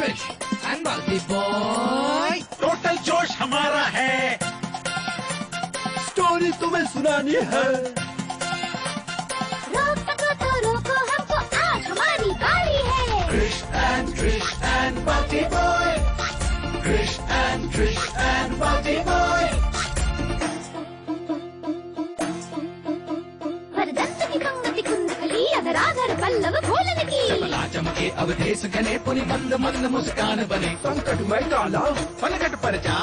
Trish and बाल्टी boy. Total जोश हमारा है, स्टोरी तुम्हें सुनानी है। रोक सको तो रोको, हमको आज हमारी बारी है। ट्रिश एंड बाल्टी बॉय, ट्रिश एंड बाल्टी बॉय। वरदस्त की पंगति कुंडली अगर आधर पल्लव खोलन की। सबला चमके अवधेश घने पुनि मंद मंद मुस्कान बने। संकट में डाला पलकट पर जा,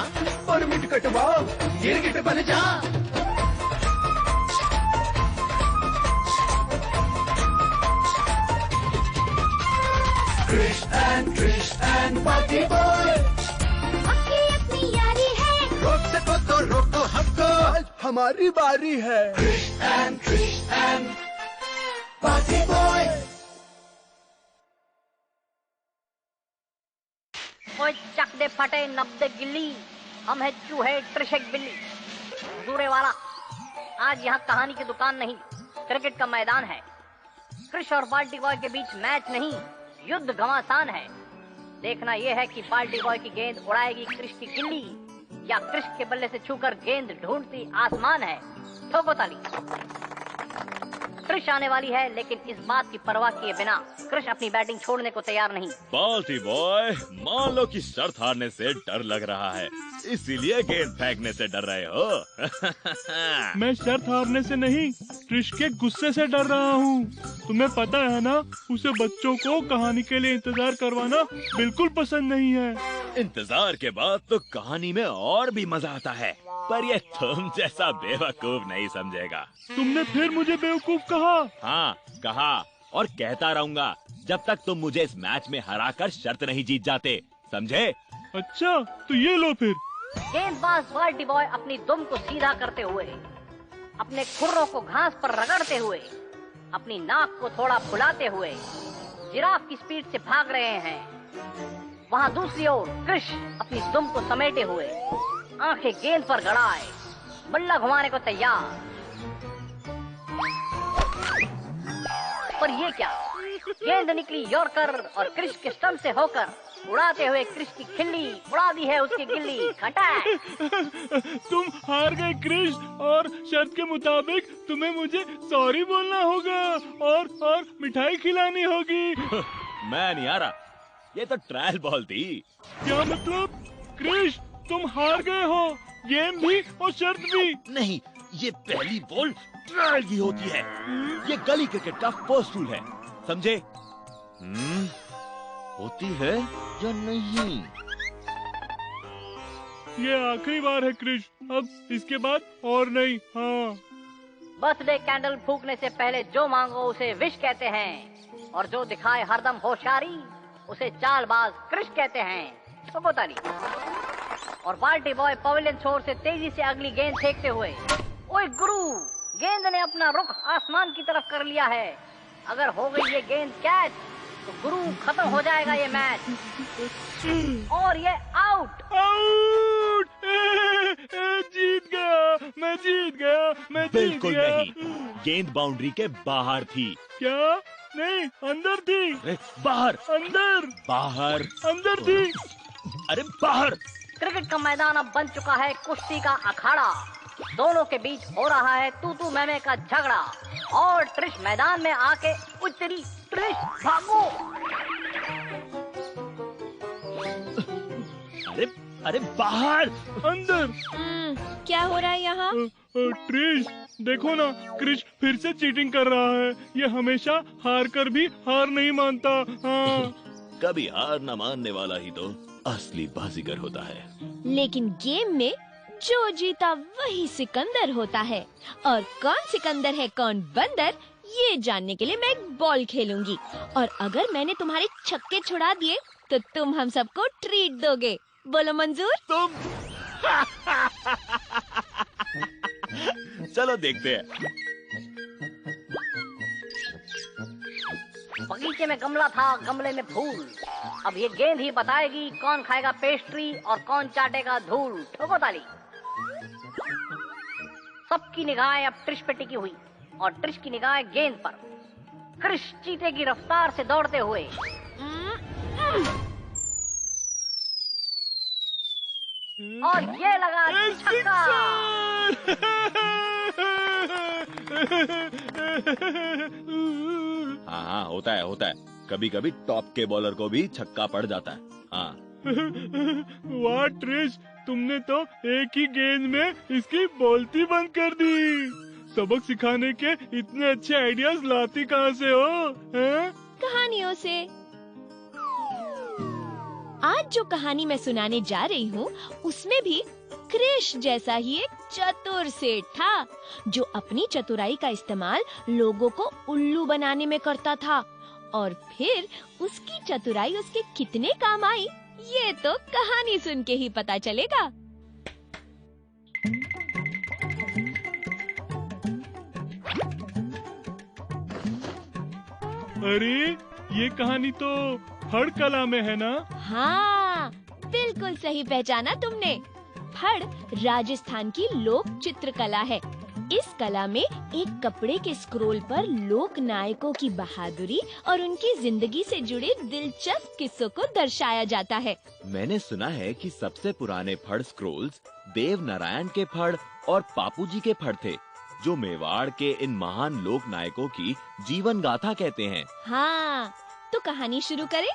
और मिट कटवा गिरगिट बन जा। ट्रिश एंड बाल्टी बॉय। अपनी अपनी यारी है, रोक सको तो रोको हमको, आज हमारी बारी है। ट्रिश एंड बाल्टी बॉय। ओए चक दे फटे नब्दे गिल्ली, हम है चूहे ट्रिशक बिल्ली। दूरे वाला, आज यहाँ कहानी की दुकान नहीं, क्रिकेट का मैदान है। क्रिश और बाल्टी बॉय के बीच मैच नहीं, युद्ध घमासान है। देखना यह है कि बाल्टी बॉय की गेंद उड़ाएगी क्रिश की गिल्ली, या क्रिश के बल्ले से छूकर गेंद ढूंढती आसमान है। ठोको ताली। क्रिश आने वाली है, लेकिन इस बात की परवाह किए बिना क्रिश अपनी बैटिंग छोड़ने को तैयार नहीं। बाल्टी बॉय, मान लो कि शर्त हारने से डर लग रहा है, इसीलिए गेंद फेंकने से डर रहे हो। मैं शर्त हारने से नहीं, ट्रिश के गुस्से से डर रहा हूँ। तुम्हें पता है ना, उसे बच्चों को कहानी के लिए इंतजार करवाना बिल्कुल पसंद नहीं है। इंतजार के बाद तो कहानी में और भी मजा आता है, पर ये तुम जैसा बेवकूफ नहीं समझेगा। तुमने फिर मुझे बेवकूफ कहा। हाँ, कहा और कहता रहूंगा जब तक तुम मुझे इस मैच में हराकर शर्त नहीं जीत जाते, समझे? अच्छा, तो ये लो फिर। गेंदबाज बाल्टी बॉय अपनी दुम को सीधा करते हुए, अपने खुरों को घास पर रगड़ते हुए, अपनी नाक को थोड़ा फुलाते हुए जिराफ की स्पीड से भाग रहे हैं। वहाँ दूसरी ओर क्रिश अपनी दुम को समेटे हुए, आंखें गेंद पर गड़ाए, बल्ला घुमाने को तैयार। पर ये क्या, गेंद निकली यॉर्कर और क्रिश के स्टंप से होकर उड़ाते हुए क्रिश की खिल्ली उड़ा दी है उसकी गिल्ली। खटाक। तुम हार गए क्रिश, और शर्त के मुताबिक तुम्हें मुझे सॉरी बोलना होगा और मिठाई खिलानी होगी। मैं नहीं आ रहा, ये तो ट्रायल बॉल थी। क्या मतलब? क्रिश, तुम हार गए हो, गेम भी और शर्त भी। नहीं, ये पहली बॉल ट्रायल की होती है, ये गली क्रिकेट का फर्स्ट रूल है, समझे? होती है या नहीं? ये आखिरी बार है क्रिश, अब इसके बाद और नहीं। हाँ, बर्थडे कैंडल फूकने से पहले जो मांगो उसे विश कहते हैं, और जो दिखाए हरदम होशियारी उसे चालबाज क्रिश कहते हैं। ठोको ताली। और बाल्टी बॉय पवेलियन छोर से तेजी से अगली गेंद फेंकते हुए, ओए गुरु, गेंद ने अपना रुख आसमान की तरफ कर लिया है। अगर हो गई ये गेंद कैच तो गुरु खत्म हो जाएगा ये मैच, और ये आउट। आउट! जीत गया, मैं जीत गया, मैं जीत बिल्कुल गया। नहीं, गेंद बाउंड्री के बाहर थी। क्या? नहीं, अंदर थी। अरे बाहर, अंदर, बाहर, अंदर थी। अरे बाहर। क्रिकेट का मैदान अब बन चुका है कुश्ती का अखाड़ा। दोनों के बीच हो रहा है तू तू मैं का झगड़ा, और ट्रिश मैदान में आके उतरी। ट्रिश भागो। अरे अरे बाहर, अंदर। क्या हो रहा है यहाँ? ट्रिश, देखो ना, क्रिश फिर से चीटिंग कर रहा है। ये हमेशा हार कर भी हार नहीं मानता। हाँ। कभी हार न मानने वाला ही तो असली बाजीगर होता है। लेकिन गेम में जो जीता वही सिकंदर होता है, और कौन सिकंदर है कौन बंदर, ये जानने के लिए मैं एक बॉल खेलूंगी, और अगर मैंने तुम्हारे छक्के छुड़ा दिए तो तुम हम सबको ट्रीट दोगे। बोलो मंजूर? तुम चलो देखते हैं। बगीचे में गमला था, गमले में फूल। अब ये गेंद ही बताएगी कौन खाएगा पेस्ट्री और कौन चाटेगा धूल। ठोको ताली। सबकी निगाहें अब ट्रिश पे टिकी हुई, और ट्रिश की निगाहें गेंद पर। क्रिश चीते की रफ्तार से दौड़ते हुए और ये लगा छक्का। हाँ, होता है। कभी कभी टॉप के बॉलर को भी छक्का पड़ जाता है। हाँ। वाह ट्रिश, तुमने तो एक ही गेंद में इसकी बोलती बंद कर दी। सबक सिखाने के इतने अच्छे आइडियाज लाती कहाँ से हो? हैं? कहानियों से। आज जो कहानी मैं सुनाने जा रही हूँ उसमें भी क्रिश जैसा ही एक चतुर सेठ था जो अपनी चतुराई का इस्तेमाल लोगों को उल्लू बनाने में करता था, और फिर उसकी चतुराई उसके कितने काम आई ये तो कहानी सुन के ही पता चलेगा। अरे ये कहानी तो फड़ कला में है ना? हाँ, बिल्कुल सही पहचाना तुमने। फड़ राजस्थान की लोक चित्रकला है। इस कला में एक कपड़े के स्क्रोल पर लोक नायकों की बहादुरी और उनकी जिंदगी से जुड़े दिलचस्प किस्सों को दर्शाया जाता है। मैंने सुना है कि सबसे पुराने फड़ स्क्रोल्स देव नारायण के फड़ और पापूजी के फड़ थे, जो मेवाड़ के इन महान लोक नायकों की जीवन गाथा कहते हैं। हाँ, तो कहानी शुरू करें?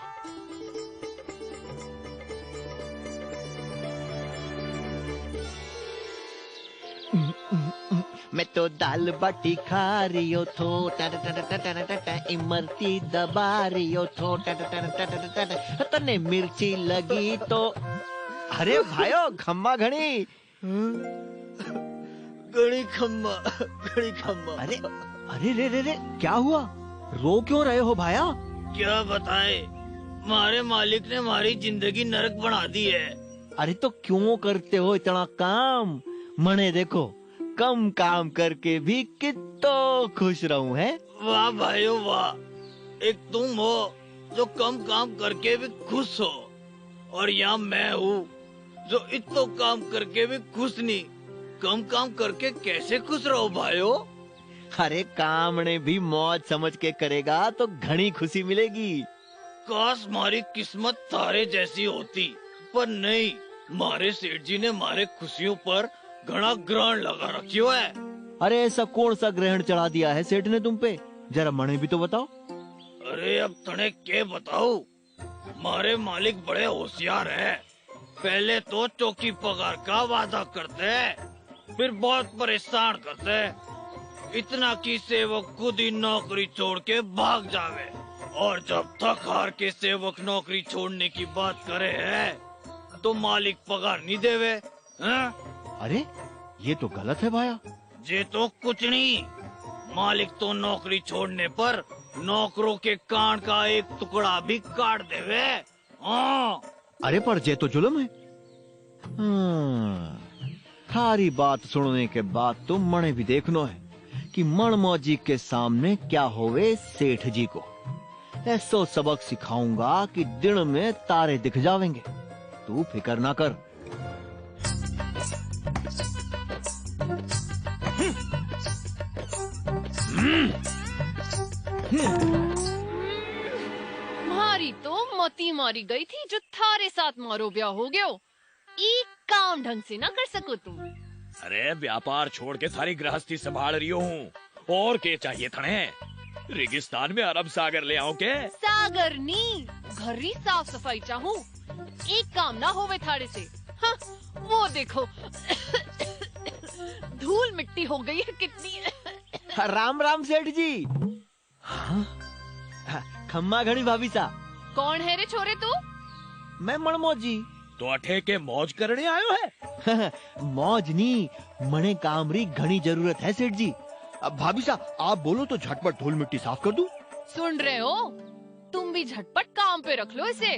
मैं तो दाल बाटी खा रही हो थो इमरती दबा रही हो थो तने मिर्ची लगी तो। अरे भाइयों, खम्मा घड़ी घड़ी खम्मा। अरे अरे रे रे रे, क्या हुआ? रो क्यों रहे हो भाया? क्या बताए, हमारे मालिक ने हमारी जिंदगी नरक बना दी है। अरे तो क्यों करते हो इतना काम? मने देखो, कम काम करके भी कितो खुश रहूं है। वाह भाइयों वाह, एक तुम हो जो कम काम करके भी खुश हो, और यहाँ मैं हूँ जो इतना काम करके भी खुश नहीं। कम काम करके कैसे खुश रहो भाइयों? अरे काम ने भी मौज समझ के करेगा तो घनी खुशी मिलेगी। काश हमारी किस्मत तारे जैसी होती, पर नहीं, हमारे सेठ जी ने हमारे खुशियों पर घना ग्रहण लगा रखियो है। अरे ऐसा कौन सा ग्रहण चढ़ा दिया है सेठ ने तुम पे? जरा मने भी तो बताओ। अरे अब तने क्या बताओ, हमारे मालिक बड़े होशियार हैं। पहले तो चौकी पगार का वादा करते हैं, फिर बहुत परेशान करते हैं, इतना कि सेवक खुद ही नौकरी छोड़ के भाग जावे, और जब थक हार के सेवक नौकरी छोड़ने की बात करे है तो मालिक पगार नहीं देवे हैं? अरे ये तो गलत है भाया। ये तो कुछ नहीं, मालिक तो नौकरी छोड़ने पर नौकरों के कान का एक टुकड़ा भी काट देवे। हाँ। अरे पर ये तो जुल्म है। थारी बात सुनने के बाद तो मने भी देखनो है कि मनमौजी के सामने क्या होवे सेठ जी को। ऐसो सबक सिखाऊंगा कि दिन में तारे दिख जावेंगे। तू फिक्र ना कर। मारी तो मती मारी गई थी जो थारे साथ मारो ब्याह हो गयो। एक काम ढंग से ना कर सको तुम। अरे व्यापार छोड़ के सारी गृहस्थी संभाल रही हूँ, और क्या चाहिए थने? रेगिस्तान में अरब सागर ले आओ के? सागर नी, घर ही साफ सफाई चाहूँ। एक काम ना होवे थारे से। हाँ, वो देखो धूल मिट्टी हो गई है कितनी। राम राम सेठ जी। हाँ? खम्मा घड़ी भाभी सा। कौन है रे छोरे तू? मैं मनमौजी। तो अठे के मौज करने आयो है? मौज नहीं, मने कामरी घनी जरूरत है सेठ जी। अब भाभी साहब आप बोलो तो झटपट धूल मिट्टी साफ कर दूं। सुन रहे हो, तुम भी झटपट काम पे रख लो इसे।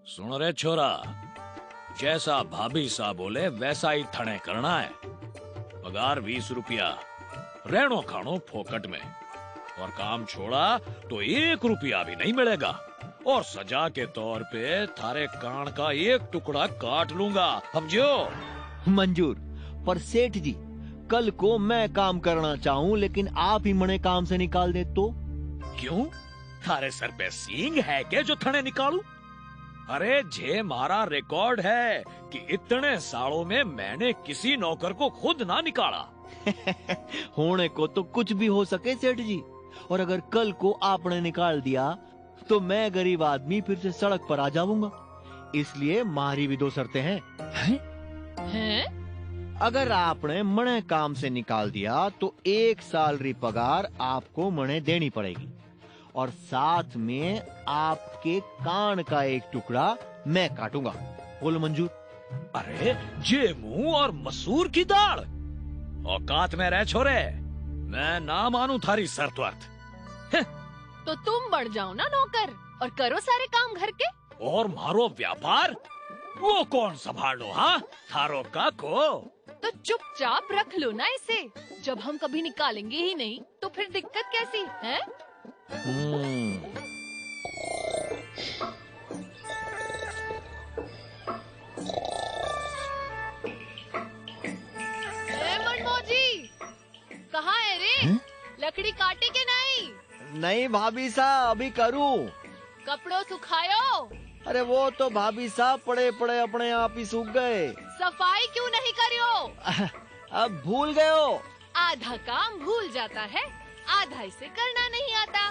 सुन रे छोरा, जैसा भाभी साहब बोले वैसा ही थने करना है। पगार 20 रुपया, रहनो खानो फोकट में, और काम छोड़ा तो 1 रुपया भी नहीं मिलेगा, और सजा के तौर पे थारे कान का 1 टुकड़ा काट लूंगा, समझो? मंजूर। पर सेठ जी, कल को मैं काम करना चाहूँ लेकिन आप ही मने काम से निकाल दे तो? क्यों? थारे सर पे सींग है क्या जो थने निकालू? अरे जे मारा रिकॉर्ड है कि इतने सालों में मैंने किसी नौकर को खुद ना निकाला। होने को तो कुछ भी हो सके सेठ जी, और अगर कल को आपने निकाल दिया तो मैं गरीब आदमी फिर से सड़क पर आ जाऊंगा। इसलिए मारी भी दो शर्तें हैं। हैं? अगर आपने मणे काम से निकाल दिया तो 1 साल पगार आपको मणे देनी पड़ेगी, और साथ में आपके कान का एक टुकड़ा मैं काटूंगा। बोलो मंजूर? अरे जे मुंह और मसूर की दाल, औकात में रह छोरे, मैं ना मानू थारी शर्त वर्त। तो तुम बढ़ जाओ ना नौकर और करो सारे काम घर के। और मारो व्यापार वो कौन संभालो? हाँ, थारो का को तो चुपचाप रख लो ना इसे। जब हम कभी निकालेंगे ही नहीं तो फिर दिक्कत कैसी है? मनमोजी, कहाँ है रे? लकड़ी काटी के नहीं? नहीं भाभी साहब, अभी करूं। कपड़ों सुखायो? अरे वो तो भाभी साहब पड़े पड़े अपने आप ही सूख गए। सफाई क्यों नहीं करियो? अब भूल गए हो। आधा काम भूल जाता है, आधा इसे करना नहीं आता।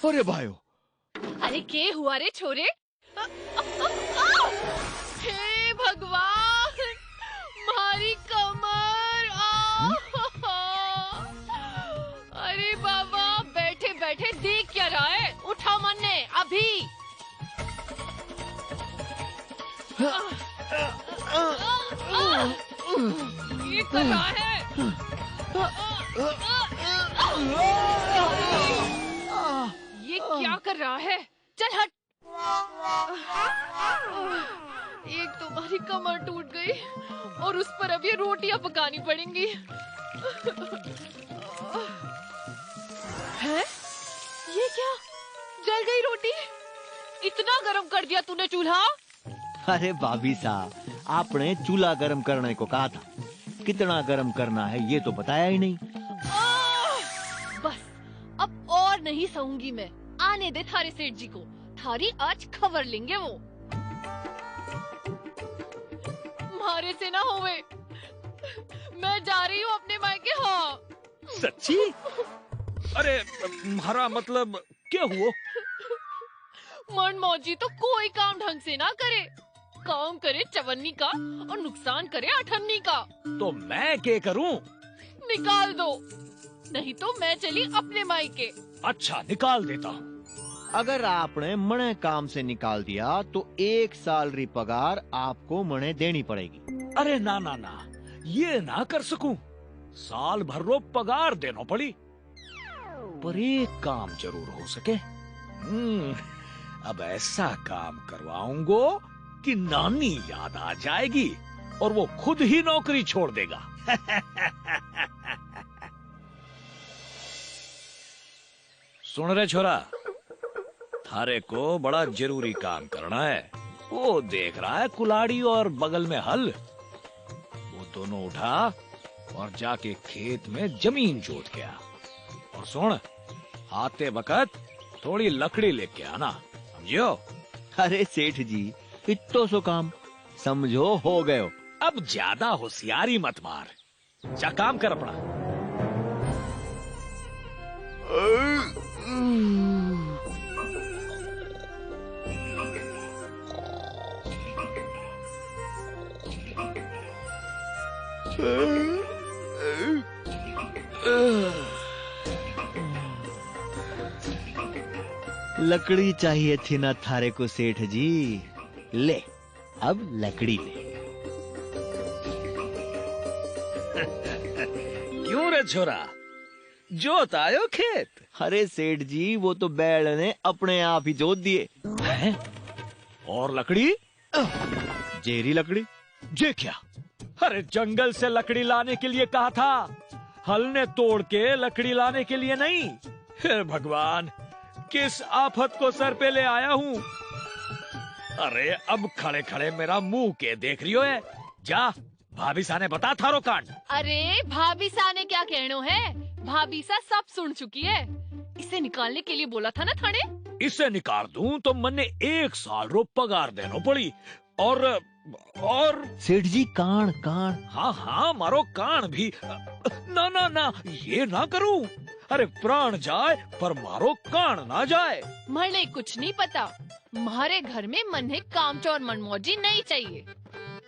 अरे भाइयों, अरे के हुआ रे छोरे? हे भगवान, मारी कमर। अरे बाबा, बैठे बैठे देख क्या रहा है? उठा मन्ने अभी। ये कर रहा है? ये क्या कर रहा है? चल हट। एक तो हमारी कमर टूट गई और उस पर अब ये रोटियां पकानी पड़ेंगी। है? ये क्या? जल गई रोटी? इतना गरम कर दिया तूने चूल्हा? अरे भाभी साहब, आपने चूल्हा गरम करने को कहा था, कितना गरम करना है ये तो बताया ही नहीं। बस अब और नहीं सहूंगी मैं। आने दे थारे सेठ जी को, थारी आज खबर लेंगे वो। मारे से ना होवे, मैं जा रही हूँ अपने मायके। हाँ सच्ची? अरे तुम्हारा मतलब क्या हुआ? मनमौजी तो कोई काम ढंग से ना करे, काम करे चवन्नी का और नुकसान करे अठन्नी का। तो मैं क्या करूं? निकाल दो, नहीं तो मैं चली अपने मायके। अच्छा, निकाल देता हूँ। अगर आपने मणे काम से निकाल दिया तो 1 साल री पगार आपको मणे देनी पड़ेगी। अरे ना ना ना, ये ना कर सकूं। साल भर रो पगार देना पड़ी, पर एक काम जरूर हो सके। अब ऐसा काम करवाऊंगो कि नानी याद आ जाएगी और वो खुद ही नौकरी छोड़ देगा। सुन रे छोरा, थारे को बड़ा जरूरी काम करना है। वो देख रहा है कुल्हाड़ी और बगल में हल, वो दोनों उठा और जाके खेत में जमीन जोत के आ। और सुन, आते वक्त थोड़ी लकड़ी लेके आना, समझो? अरे सेठ जी, इतो सो काम समझो हो गयो। अब ज्यादा होशियारी मत मार, जा काम कर अपना। लकड़ी चाहिए थी ना थारे को सेठ जी? ले, अब लकड़ी ले। क्यों रे छोरा, जोत आयो खेत? अरे सेठ जी, वो तो बैल ने अपने आप ही जोत दिए। और लकड़ी? जेरी लकड़ी। ये क्या? अरे जंगल से लकड़ी लाने के लिए कहा था, हल ने तोड़ के लकड़ी लाने के लिए नहीं। हे भगवान, किस आफत को सर पे ले आया हूँ। अरे अब खड़े खड़े मेरा मुंह के देख रही हो है? जा भाभी साने बता थारो कांड। अरे भाभी साने क्या कहनो है? भाभी सा सब सुन चुकी है। इसे निकालने के लिए बोला था ना थाने। इसे निकाल दूं तो मन्ने 1 साल रो पगार देनो पड़ी। और सेठ जी कान कान। हाँ मारो कान भी। ना ये ना करूं। अरे प्राण जाए पर मारो कान ना जाए। मरने कुछ नहीं पता। हमारे घर में मन्ने कामचोर मनमौजी नहीं चाहिए।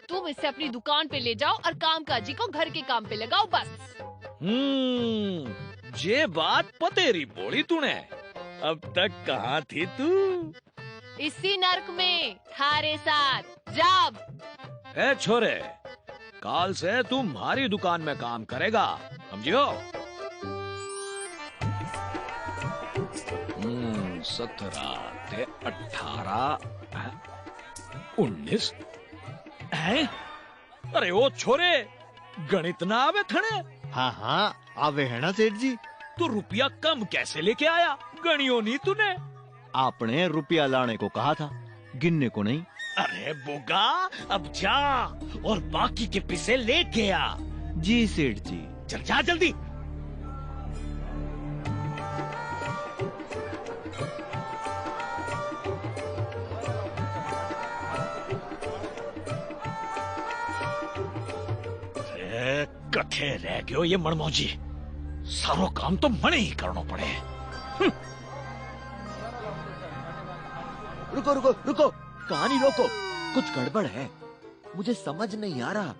तुम इसे अपनी दुकान पे ले जाओ और कामकाजी को घर के काम पे लगाओ बस। ये बात पतेरी बोली तूने। अब तक कहाँ थी तू? इसी नर्क में थारे साथ जब। ए छोरे, काल से तू हमारी दुकान में काम करेगा, समझियो? 17 ते 18 19 है? अरे ओ छोरे, गणित ना आवे थने? हाँ आवे है ना सेठ जी। तू रुपया कम कैसे लेके आया? गणियो नहीं तूने? आपने रुपया लाने को कहा था, गिनने को नहीं। अरे बोगा, अब जा और बाकी के पैसे लेके आ। जी सेठ जी। चल जा जल्दी। कथे रह गयो ये मनमौजी। सारो काम तो मने ही करना पड़े। रुको, कहानी रोको। कुछ गड़बड़ है, मुझे समझ नहीं आ रहा।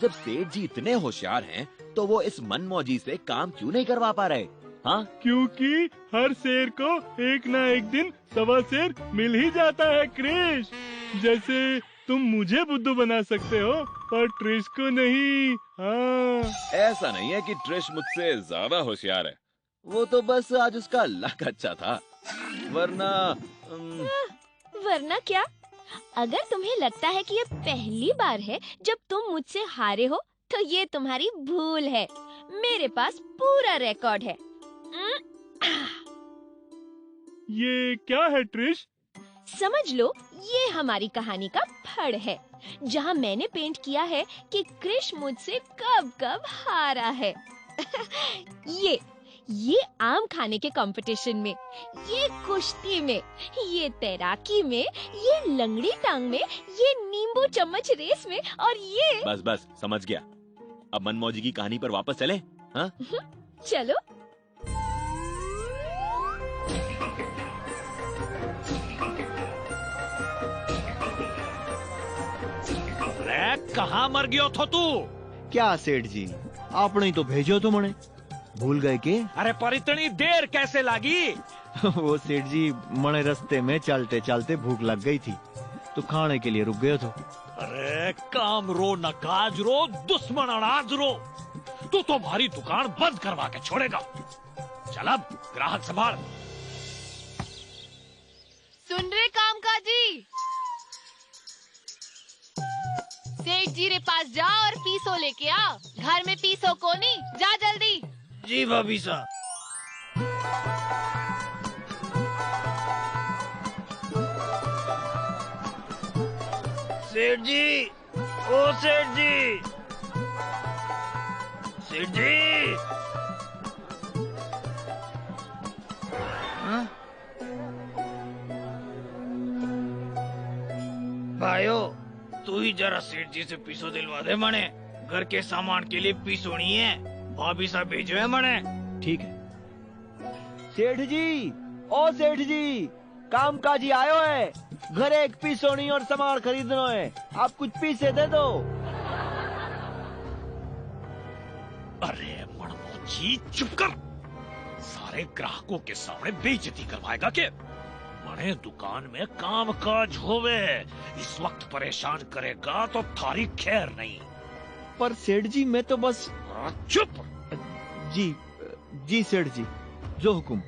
जब सेठ जी इतने होशियार हैं, तो वो इस मनमौजी से काम क्यों नहीं करवा पा रहे? हाँ, क्योंकि हर शेर को एक ना एक दिन सवा शेर मिल ही जाता है क्रिश। जैसे तुम मुझे बुद्धू बना सकते हो पर ट्रिश को नहीं। हाँ, ऐसा नहीं है कि ट्रिश मुझसे ज्यादा होशियार है। वो तो बस आज उसका लक अच्छा था, वरना क्या? अगर तुम्हें लगता है कि ये पहली बार है जब तुम मुझसे हारे हो, तो ये तुम्हारी भूल है। मेरे पास पूरा रिकॉर्ड है। ये क्या है ट्रिश? समझ लो, ये हमारी कहानी का फड़ है, जहाँ मैंने पेंट किया है कि क्रिश मुझसे कब कब हारा है। ये आम खाने के कंपटीशन में, ये कुश्ती में, ये तैराकी में, ये लंगड़ी टांग में, ये नींबू चम्मच रेस में, और ये बस समझ गया। अब मनमौजी की कहानी पर वापस चलें? हाँ? चलो। कहाँ मर गयो थो तू? क्या सेठ जी, आपने ही तो भेजो तो मने, भूल गए के? अरे पर इतनी देर कैसे लगी? वो सेठ जी, मने रास्ते में चलते चलते भूख लग गई थी, तो खाने के लिए रुक गए तो। अरे काम रो न काज रो, दुश्मन अनाज रो। तू तो हमारी दुकान बंद करवा के छोड़ेगा। चल अब ग्राहक संभाल। सुन रहे कामकाजी, सेठ जी रे पास जा और पीसो लेके आ। घर में पीसो को नहीं, जा जल्दी। जी भाभी साहब। सेठ जी, ओ सेठ जी, सेठ जी। हाँ? भाइयों, तू ही जरा सेठ जी से पीसो दिलवा दे मने। घर के सामान के लिए पीसो नहीं है, भाभी साहब भेजो है मने। ठीक है। सेठ जी, ओ सेठ जी, काम काजी आयो है। घर एक पीसोनी और सामान खरीदना है, आप कुछ पीसे दे दो। अरे मनमौजी चुप कर। सारे ग्राहकों के सामने बेइज्जती करवाएगा के? मने दुकान में काम काज होवे, इस वक्त परेशान करेगा तो थारी खैर नहीं। पर सेठ जी, मैं तो बस। चुप। जी सेठ जी, जो हुकुम।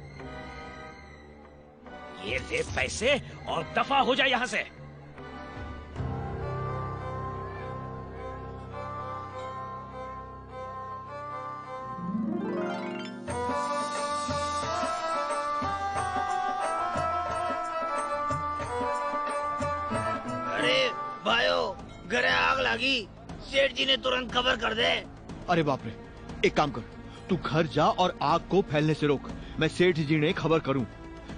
ये दे पैसे और दफा हो जाए यहाँ से। अरे भाइयों, घरे आग लगी। सेठ जी ने तुरंत खबर कर दे। अरे बाप रे, एक काम कर, तू घर जा और आग को फैलने से रोक। मैं सेठ जी ने खबर करूं।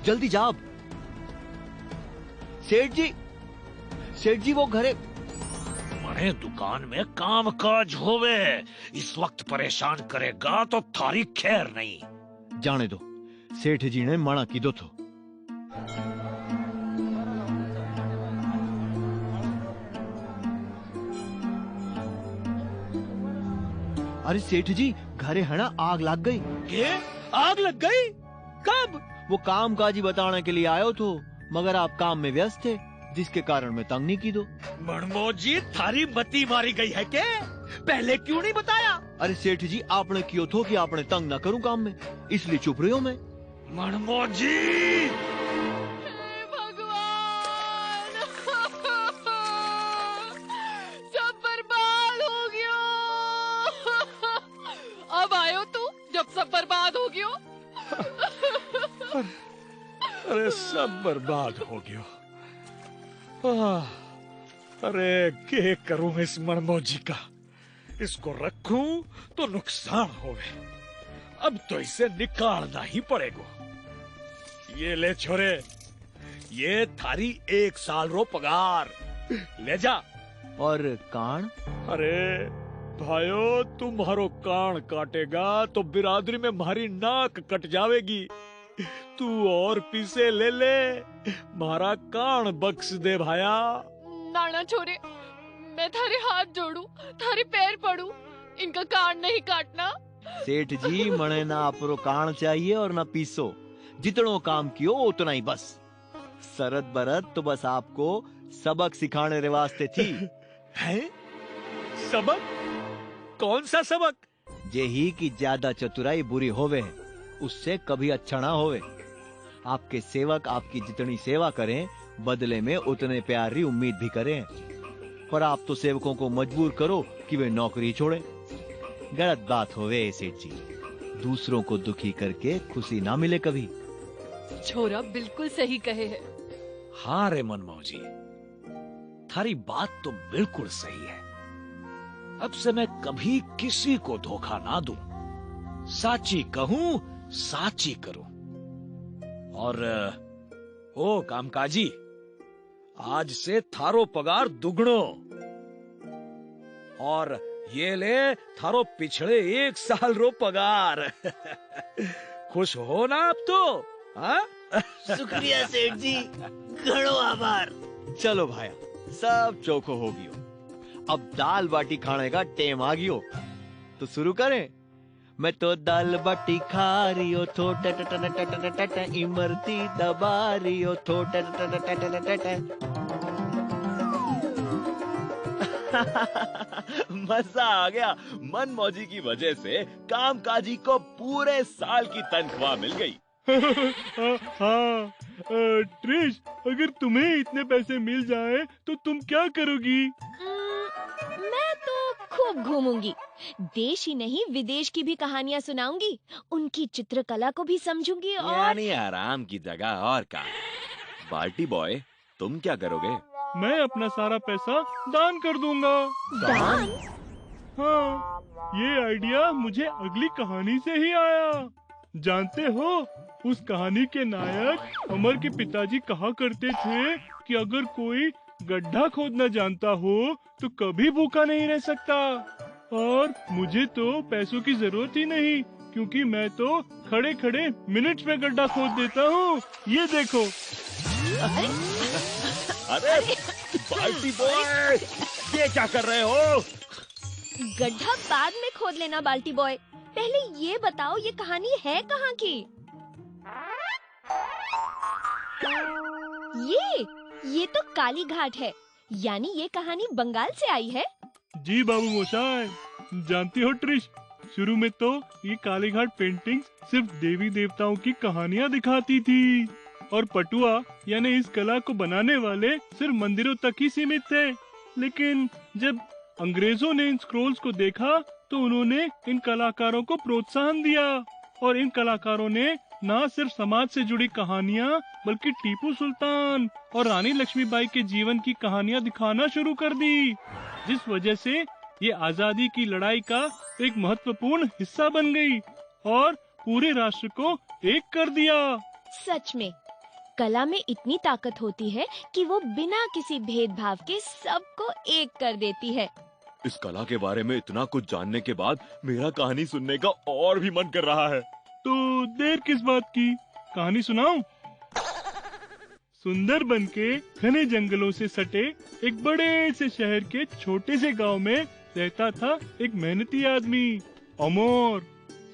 जल्दी जा अब। सेठ जी वो घरे। मने दुकान में काम काज होवे, इस वक्त परेशान करेगा तो थारी खैर नहीं। जाने दो, सेठ जी ने मना की दो तो। अरे सेठ जी, घरे है ना आग लग गई। के? आग लग गई? कब? वो काम काजी बताने के लिए आयो तो, मगर आप काम में व्यस्त थे, जिसके कारण मैं तंग नहीं की दो। मनमोहन जी, थारी बत्ती मारी गई है क्या? पहले क्यों नहीं बताया? अरे सेठ जी, आपने कियो थो कि आपने तंग न करूं काम में, इसलिए चुप रही हूं मैं। मनमोहन जी, भगवान, सब बर्बाद हो गया। अब आयो तू जब सब बर्बाद हो गयो। अरे सब बर्बाद हो गयो। अरे क्या करूं इस मनमोहन जी का? इसको रखूं तो नुकसान होवे। अब तो इसे निकालना ही पड़ेगा। ये ले छोरे, ये थारी 1 साल रो पगार ले जा। और कान? अरे भाइयों, तुम्हारो कान काटेगा तो बिरादरी में मारी नाक कट जावेगी। तू और पीसे ले ले, मारा कान बख्श दे भाया। नाना छोरे, मैं थारे हाथ जोड़ू, थारे पैर पड़ू, इनका कान नहीं काटना। सेठ जी, मने ना आपरो कान चाहिए और ना पीसो, जितनो काम कियो उतना ही बस। सरद बरद तो बस आपको सबक सिखाने रे वास्ते थी। है? सबक? कौन सा सबक? यही कि ज्यादा चतुराई बुरी होवे, उससे कभी अच्छा ना होवे। आपके सेवक आपकी जितनी सेवा करें, बदले में उतने प्यार की उम्मीद भी करें। पर आप तो सेवकों को मजबूर करो कि वे नौकरी छोड़े। गलत बात होवे सेठ जी, दूसरों को दुखी करके खुशी ना मिले कभी। छोरा बिल्कुल सही कहे है। हाँ रे मनमोहन जी, थारी बात तो बिल्कुल सही है। अब से मैं कभी किसी को धोखा ना दूं, साची कहूं, साची करूं। और ओ कामकाजी, आज से थारो पगार दुगणो, और ये ले थारो पिछले 1 साल रो पगार। खुश हो ना अब तो? हाँ? शुक्रिया सेठ जी, घणो आभार। चलो भाया, सब चौको हो गयो। अब दाल बाटी खाने का टेम आ गयो, तो शुरू करें। मैं तो दाल बाटी खा रही हो थो ट इमरती दबा रही हो थो ट। मजा आ गया। मनमौजी की वजह से कामकाजी को पूरे साल की तनख्वाह मिल गई। हाँ, ट्रिश, अगर तुम्हें इतने पैसे मिल जाए तो तुम क्या करोगी? मैं तो खूब घूमूंगी, देश ही नहीं विदेश की भी कहानियाँ सुनाऊंगी, उनकी चित्रकला को भी समझूंगी। और यानी आराम की जगह और काम। बाल्टी बॉय, तुम क्या करोगे? मैं अपना सारा पैसा दान कर दूंगा। दान? हाँ, ये आइडिया मुझे अगली कहानी से ही आया। जानते हो, उस कहानी के नायक अमर के पिताजी कहा करते थे कि अगर कोई गड्ढा खोदना जानता हो तो कभी भूखा नहीं रह सकता। और मुझे तो पैसों की जरूरत ही नहीं, क्योंकि मैं तो खड़े खड़े मिनट्स में गड्ढा खोद देता हूँ। ये देखो। अरे बाल्टी बॉय, ये क्या कर रहे हो? गड्ढा बाद में खोद लेना बाल्टी बॉय, पहले ये बताओ ये कहानी है कहाँ की? ये तो काली घाट है, यानी ये कहानी बंगाल से आई है। जी बाबू मोशाय, जानती हो ट्रिश, शुरू में तो ये काली घाट पेंटिंग्स सिर्फ देवी देवताओं की कहानियाँ दिखाती थी, और पटुआ यानी इस कला को बनाने वाले सिर्फ मंदिरों तक ही सीमित थे। लेकिन जब अंग्रेजों ने इन स्क्रोल्स को देखा तो उन्होंने इन कलाकारों को प्रोत्साहन दिया, और इन कलाकारों ने न सिर्फ समाज से जुड़ी कहानियाँ बल्कि टीपू सुल्तान और रानी लक्ष्मीबाई के जीवन की कहानियाँ दिखाना शुरू कर दी, जिस वजह से ये आजादी की लड़ाई का एक महत्वपूर्ण हिस्सा बन गई। और पूरे राष्ट्र को एक कर दिया। सच में कला में इतनी ताकत होती है कि वो बिना किसी भेदभाव के सबको एक कर देती है। इस कला के बारे में इतना कुछ जानने के बाद मेरा कहानी सुनने का और भी मन कर रहा है। तो देर किस बात की, कहानी सुनाऊं? सुंदर बन के घने जंगलों से सटे एक बड़े से शहर के छोटे से गांव में रहता था एक मेहनती आदमी अमर,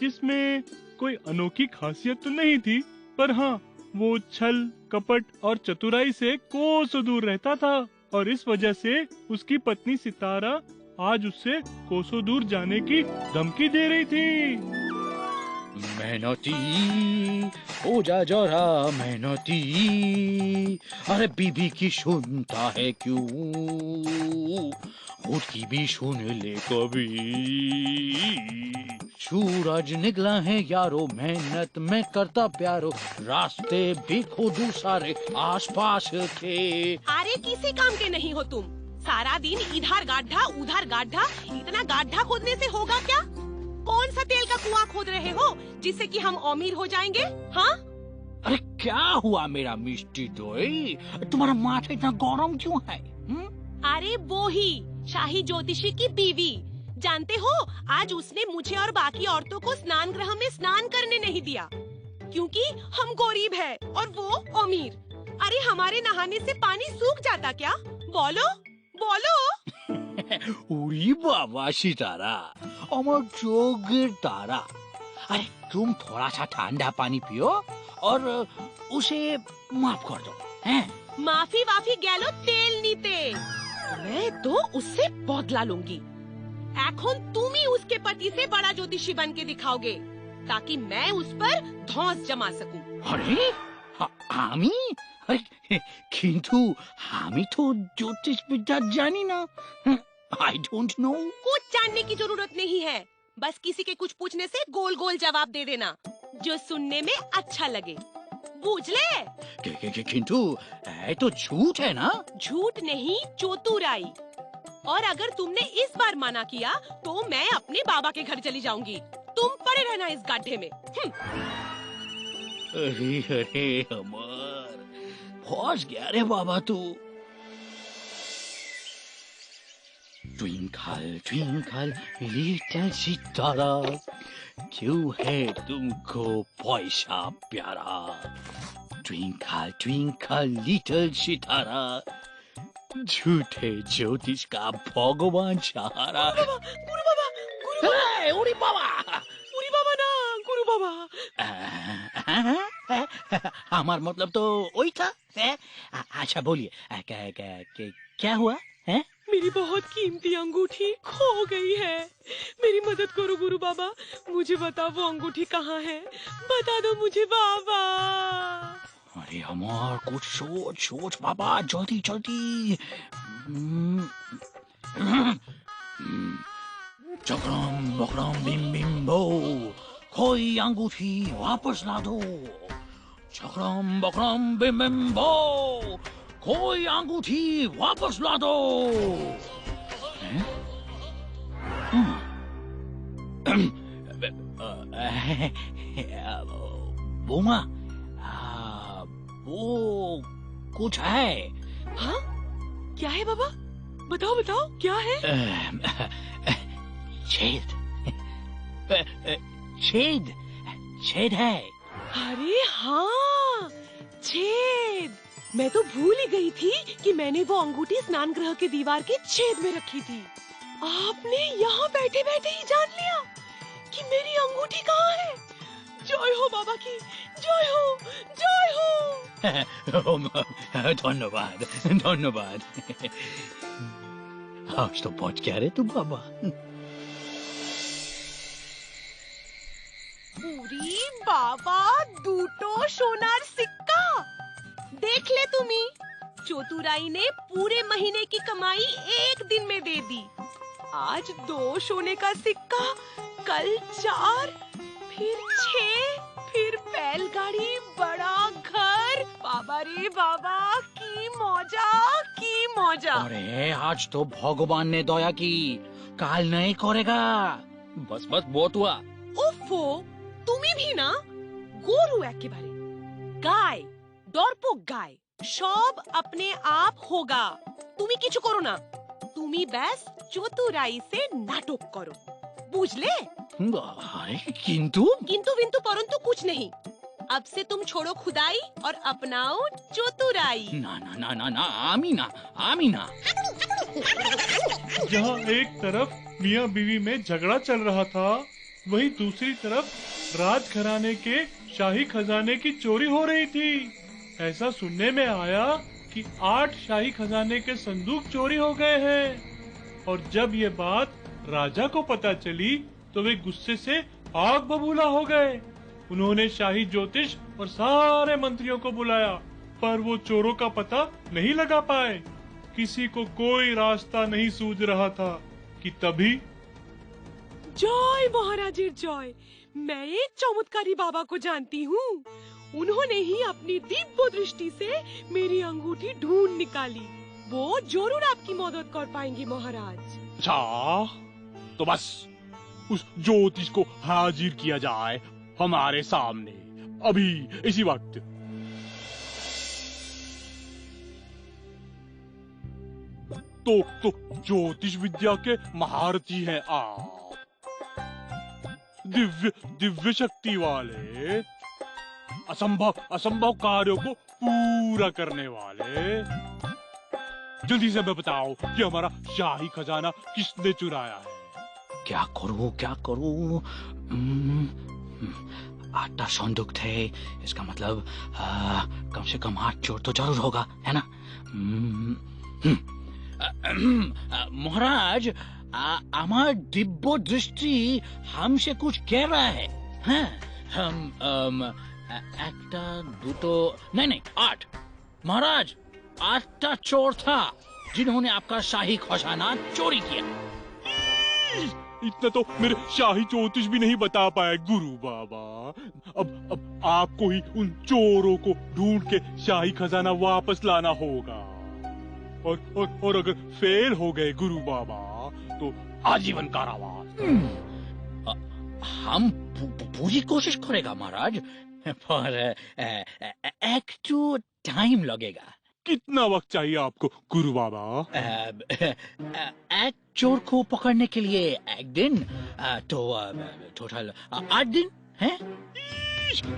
जिसमें कोई अनोखी खासियत तो नहीं थी, पर हाँ वो छल कपट और चतुराई से कोसों दूर रहता था। और इस वजह से उसकी पत्नी सितारा आज उससे कोसों दूर जाने की धमकी दे रही थी। मेहनती हो जा जरा मेहनती, अरे बीबी की सुनता है क्यों, खुद की भी सुन ले कभी। सूरज निकला है यारो, मेहनत में करता प्यारो, रास्ते भी खोदू सारे आसपास के। अरे किसी काम के नहीं हो तुम, सारा दिन इधर गाढ़ा उधर गाढ़ा, इतना गाढ़ा खोदने से होगा क्या? कौन सा तेल का कुआं खोद रहे हो जिससे कि हम अमीर हो जाएंगे? हाँ? अरे क्या हुआ मेरा मिष्टी दोई, तुम्हारा माथा इतना गरम क्यों है? अरे वो ही शाही ज्योतिषी की बीवी, जानते हो आज उसने मुझे और बाकी औरतों को स्नान गृह में स्नान करने नहीं दिया, क्योंकि हम गरीब है और वो अमीर। अरे हमारे नहाने से पानी सूख जाता क्या? बोलो बोलो। उरी बाबा सितारा, अमर जोगिर तारा, अरे तुम थोड़ा सा ठंडा पानी पियो और उसे माफ कर दो, हैं? माफी वाफी गैलो तेल नीते, मैं तो उससे बदला लूंगी। এখন तुम ही उसके पति से बड़ा ज्योतिषी बन के दिखाओगे ताकि मैं उस पर धौंस जमा सकूं। अरे आमी, अरे किंतु आमी तो ज्योतिष विद्या जानी ना, आई डोंट नो। कुछ जानने की जरूरत नहीं है, बस किसी के कुछ पूछने से गोल गोल जवाब दे देना जो सुनने में अच्छा लगे, बूझ ले। किंतु ये तो झूठ है ना? झूठ नहीं, चतुराई। और अगर तुमने इस बार मना किया तो मैं अपने बाबा के घर चली जाऊंगी, तुम पड़े रहना इस गड्ढे में। अरे अरे अमर, फंस गया रे बाबा तू। ट्विंकल ट्विंकल लिटिल सितारा, क्यों है तुमको पैसा प्यारा। ट्विंकल ट्विंकल लिटिल सितारा, झूठे ज्योतिष का भगवान सहारा। गुरु बाबा, गुरु बाबा, उरी बाबा, उरी बाबा ना, गुरु बाबा। हमार मतलब तो वही था। अच्छा बोलिए, क्या हुआ है? मेरी बहुत कीमती अंगूठी खो गई है, मेरी मदद करो गुरु बाबा। मुझे बताओ वो अंगूठी कहाँ है, बता दो मुझे बाबा। अरे हमार कुछ सोच सोच बाबा, जल्दी जल्दी। चक्रम बक्रम बिम बिम बो, कोई अंगूठी वापस ला दो। चक्रम बक्रम बिम बिम बो, कोई अंगूठी वापस ला दो। बोमा, वो कुछ है। हाँ? क्या है बाबा? बताओ बताओ क्या है? छेद, छेद, छेद है। अरे हाँ, छेद। मैं तो भूल ही गई थी कि मैंने वो अंगूठी स्नान गृह के दीवार के छेद में रखी थी। आपने यहाँ बैठे बैठे ही जान लिया कि मेरी अंगूठी कहाँ है। जय हो बाबा की, जय हो, जय हो। धन्यवाद धन्यवाद। आज तो पहुंच गया रे तू बाबा। पूरी बाबा दूटो सोनार सिक्का देख ले तुम्ही। चतुराई ने पूरे महीने की कमाई एक दिन में दे दी। आज 2 सोने का सिक्का, कल 4, फिर 6, फिर बैलगाड़ी, बड़ा घर। बाबा रे बाबा, की मौजा, की मौजा। अरे आज तो भगवान ने दया की, काल नहीं करेगा। बस बस बहुत हुआ। उफ़ो, তুমি ভি না গরু একেবারে গায় ডরপোক গায় সব আপনি আপ হোগা তুমি কিছু করো না তুমি ব্যাস চতুরাই সে নাটক করো বুঝলে किंतु किंतु विंतु परंतु कुछ नहीं अब से तुम छोड़ो खुदाई और अपनाओ चतुराई ना ना ना ना ना आमीना आमीना जहाँ एक तरफ मियाँ बीवी में झगड़ा चल रहा था वहीं दूसरी तरफ राजघराने के शाही खजाने की चोरी हो रही थी। ऐसा सुनने में आया कि 8 शाही खजाने के संदूक चोरी हो गए हैं और जब ये बात राजा को पता चली तो वे गुस्से से आग बबूला हो गए। उन्होंने शाही ज्योतिष और सारे मंत्रियों को बुलाया पर वो चोरों का पता नहीं लगा पाए। किसी को कोई रास्ता नहीं सूझ रहा था कि तभी जय महाराज जय मैं एक चमत्कारी बाबा को जानती हूँ उन्होंने ही अपनी दिव्य दृष्टि से मेरी अंगूठी ढूंढ निकाली वो जरूर आपकी मदद कर पाएंगे महाराज। अच्छा तो बस उस ज्योतिष को हाजिर किया जाए हमारे सामने अभी इसी वक्त। तो ज्योतिष विद्या के महारथी हैं आप, दिव्य शक्ति वाले, असंभव कार्यों को पूरा करने वाले। जल्दी से हमें बताओ कि हमारा शाही खजाना किसने चुराया है। क्या करूं आटा संदूक थे इसका मतलब कम से कम 8 चोर तो जरूर होगा है ना। महाराज আমার দিব্য দৃষ্টি हमसे कुछ कह रहा है हाँ, हम একটা দুটো नहीं 8 महाराज 8 चोर था जिन्होंने आपका शाही खजाना चोरी किया। इतना तो मेरे शाही ज्योतिष भी नहीं बता पाए गुरु बाबा। अब आपको ही उन चोरों को ढूंढ के शाही खजाना वापस लाना होगा और अगर फेल हो गए गुरु बाबा तो आजीवन कारावास। हम पूरी कोशिश करेगा महाराज पर एक तो टाइम लगेगा। कितना वक्त चाहिए आपको गुरु बाबा? एक चोर को पकड़ने के लिए 1 दिन तो टोटल 8 दिन है।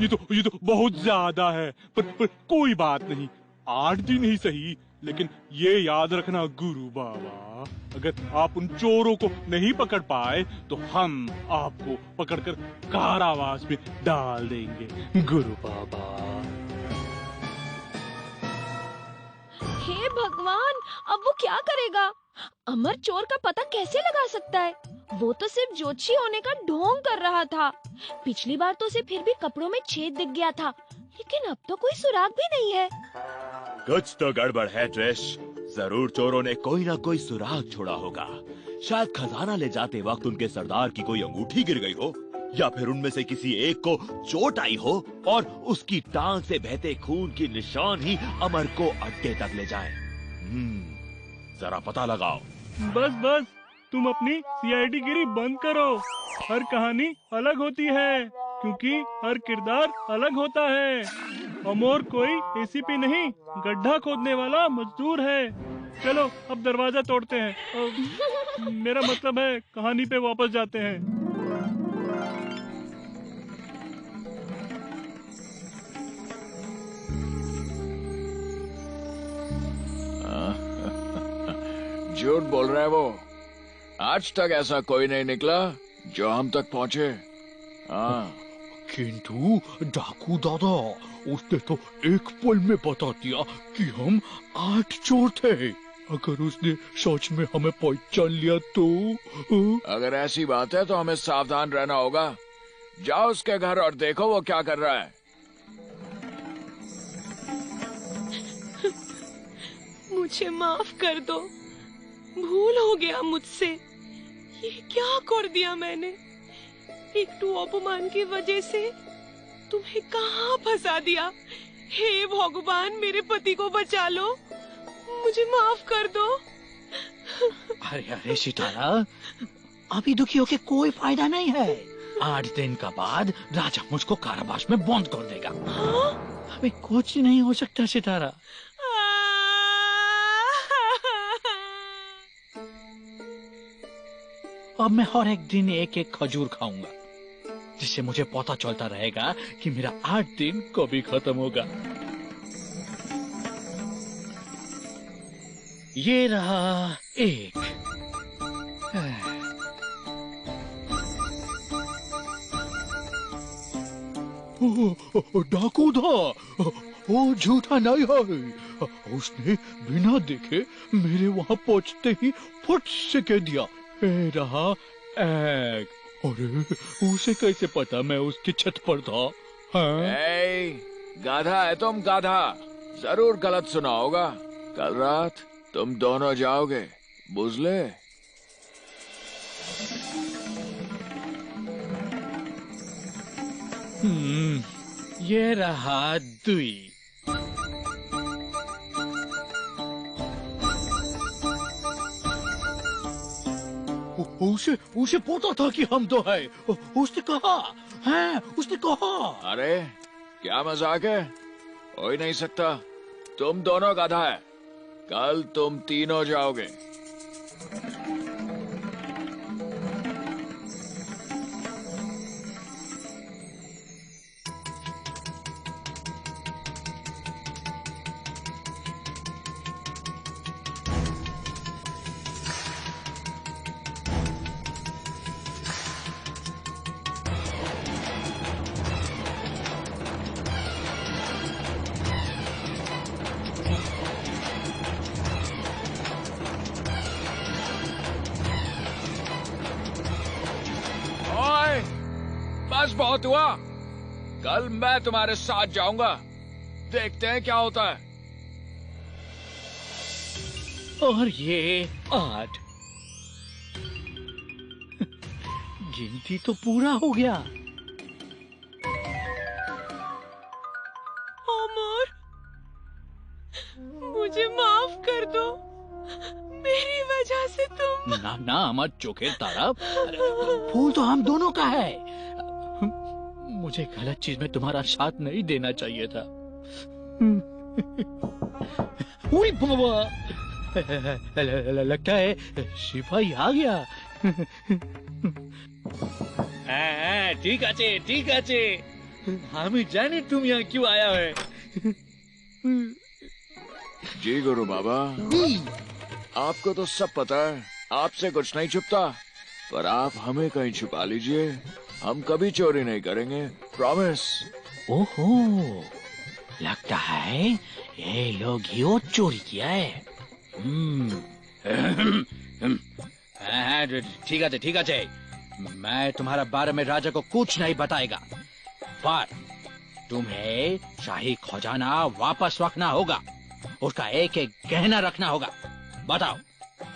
ये तो बहुत ज्यादा है पर कोई बात नहीं 8 दिन ही सही लेकिन ये याद रखना गुरु बाबा अगर आप उन चोरों को नहीं पकड़ पाए तो हम आपको पकड़कर कारावास में डाल देंगे गुरु बाबा। हे भगवान अब वो क्या करेगा? अमर चोर का पता कैसे लगा सकता है? वो तो सिर्फ ज्योतिषी होने का ढोंग कर रहा था। पिछली बार तो उसे फिर भी कपड़ों में छेद दिख गया था लेकिन अब तो कोई सुराग भी नहीं है। कुछ तो गड़बड़ है ट्रिश। जरूर चोरों ने कोई ना कोई सुराग छोड़ा होगा। शायद खजाना ले जाते वक्त उनके सरदार की कोई अंगूठी गिर गई हो या फिर उनमें से किसी एक को चोट आई हो और उसकी टांग से बहते खून की निशान ही अमर को अड्डे तक ले जाए। जरा पता लगाओ। बस तुम अपनी सीआईडी गिरी बंद करो। हर कहानी अलग होती है क्योंकि हर किरदार अलग होता है। अमोर कोई एसीपी नहीं गड्ढा खोदने वाला मजदूर है। चलो अब दरवाजा तोड़ते हैं। मेरा मतलब है कहानी पे वापस जाते हैं। झूठ बोल रहा है वो। आज तक ऐसा कोई नहीं निकला जो हम तक पहुंचे। हाँ किंतु डाकू दादा उसने तो एक पल में बता दिया कि हम 8 चोर थे। अगर उसने सच में हमें पहचान लिया तो? अगर ऐसी बात है तो हमें सावधान रहना होगा। जाओ उसके घर और देखो वो क्या कर रहा है। मुझे माफ कर दो भूल हो गया मुझसे। ये क्या कर दिया मैंने? एक तो अपमान की वजह से तुम्हें कहाँ फंसा दिया। हे भगवान मेरे पति को बचा लो मुझे माफ कर दो। अरे सितारा अभी दुखी होके कोई फायदा नहीं है। 8 दिन का बाद राजा मुझको कारावास में बंद कर देगा। हमें कुछ नहीं हो सकता सितारा। अब मैं हर एक दिन एक एक खजूर खाऊंगा, जिससे मुझे पता चलता रहेगा कि मेरा 8 दिन कभी खत्म होगा। ये रहा एक। डाकू था, वो झूठा नहीं है। उसने बिना देखे मेरे वहां पहुंचते ही फट से कह दिया, ये रहा एक। अरे उसे कैसे पता मैं उसकी छत पर था? गाधा है तुम, गाधा। जरूर गलत सुना होगा। कल रात तुम दोनों जाओगे बुझले। ये रहा दुई। उसे पता था कि हम दो है। उसने कहा है, उसने कहा। अरे क्या मजाक है, हो ही नहीं सकता। तुम दोनों गाधा है, कल तुम तीनों जाओगे। बस बहुत हुआ, कल मैं तुम्हारे साथ जाऊंगा। देखते हैं क्या होता है। और ये 8। गिनती तो पूरा हो गया। अमर, मुझे माफ कर दो, मेरी वजह से तुम। ना अमर चोखे तारा, फूल तो हम दोनों का है। मुझे गलत चीज में तुम्हारा साथ नहीं देना चाहिए था। लगता है सिपाही आ गया। ठीक আছে। हम जाने तुम यहाँ क्यों आया है। जी गुरु बाबा, आपको तो सब पता है, आपसे कुछ नहीं छुपता। पर आप हमें कहीं छुपा लीजिए, हम कभी चोरी नहीं करेंगे, प्रॉमिस। ओहो, लगता है ये लोग ही वो चोरी किया है। ठीक है। मैं तुम्हारा बारे में राजा को कुछ नहीं बताएगा, पर तुम्हें शाही खजाना वापस रखना होगा। उसका एक एक गहना रखना होगा। बताओ,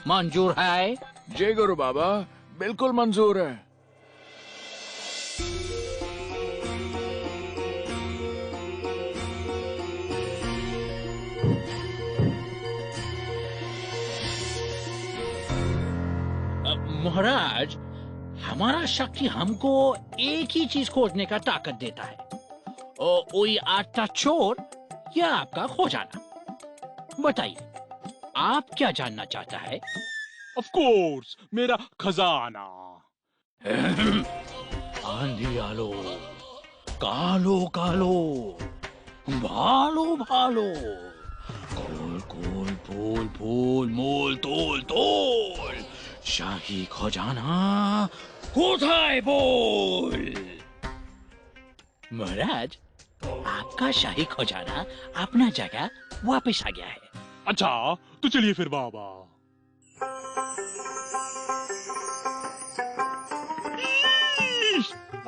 मंजूर है? जी गुरु बाबा, बिल्कुल मंजूर है। महाराज, हमारा शक्ति हमको एक ही चीज खोजने का ताकत देता है, वही 8 चोर या आपका खजाना। बताइए, आप क्या जानना चाहता है? ऑफ कोर्स, मेरा खजाना। आंधी आलो, कालो कालो, भालो भालो, कोल कोल फूल फूल, मोल तोल तोल, शाही खजाना कोথায় बोल। महाराज, आपका शाही खजाना अपना जगह वापस आ गया है। अच्छा, तो चलिए फिर बाबा।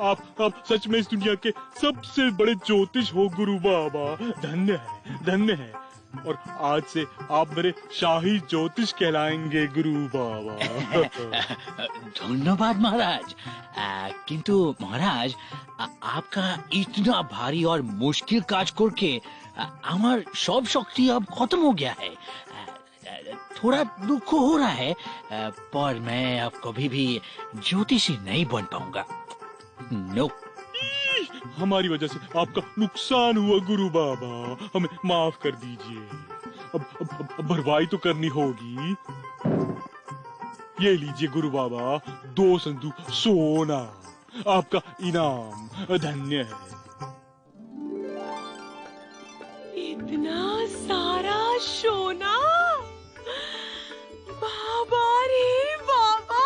आप सच में इस दुनिया के सबसे बड़े ज्योतिष हो गुरु बाबा। धन्य है। और आज से आप मेरे शाही ज्योतिष कहलाएंगे गुरु बाबा। धन्यवाद महाराज। किंतु महाराज, आपका इतना भारी और मुश्किल काज करके हमार सब शक्ति अब खत्म हो गया है। थोड़ा दुख हो रहा है, पर मैं अब कभी भी ज्योतिषी नहीं बन पाऊंगा। नो। हमारी वजह से आपका नुकसान हुआ गुरु बाबा, हमें माफ कर दीजिए। अब भरवाई तो करनी होगी। ये लीजिए गुरु बाबा 2 संदूक सोना, आपका इनाम। धन्य है। इतना सारा सोना, बाबा रे बाबा।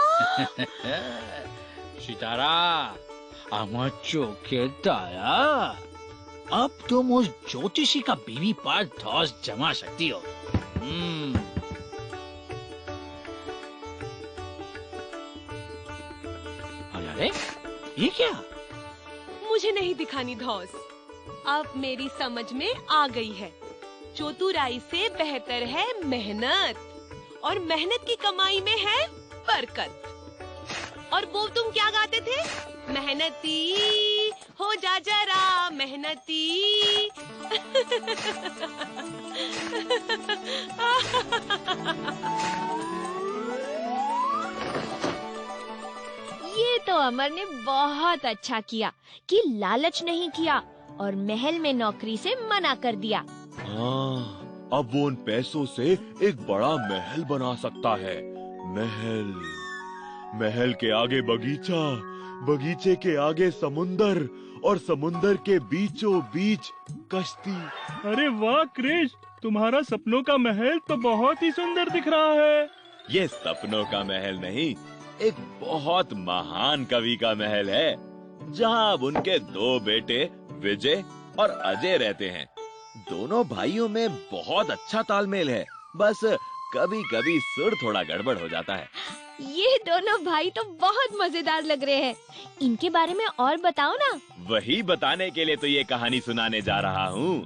सितारा, আমার চোখে तारा, अब तुम उस ज्योतिषी का बीवी पर धौस जमा सकती हो। अरे ये क्या? मुझे नहीं दिखानी धौस, अब मेरी समझ में आ गई है। चतुराई से बेहतर है मेहनत, और मेहनत की कमाई में है बरकत। और वो तुम क्या गाते थे? मेहनती हो जा जरा मेहनती। ये तो अमर ने बहुत अच्छा किया कि लालच नहीं किया और महल में नौकरी से मना कर दिया। हाँ, अब वो उन पैसों से एक बड़ा महल बना सकता है। महल के आगे बगीचा, बगीचे के आगे समुंदर, और समुंदर के बीचों बीच कश्ती। अरे वाह क्रिश, तुम्हारा सपनों का महल तो बहुत ही सुंदर दिख रहा है। ये सपनों का महल नहीं, एक बहुत महान कवि का महल है, जहाँ अब उनके 2 बेटे विजय और अजय रहते हैं। दोनों भाइयों में बहुत अच्छा तालमेल है, बस कभी कभी सुर थोड़ा गड़बड़ हो जाता है। ये दोनों भाई तो बहुत मजेदार लग रहे हैं। इनके बारे में और बताओ ना। वही बताने के लिए तो ये कहानी सुनाने जा रहा हूँ।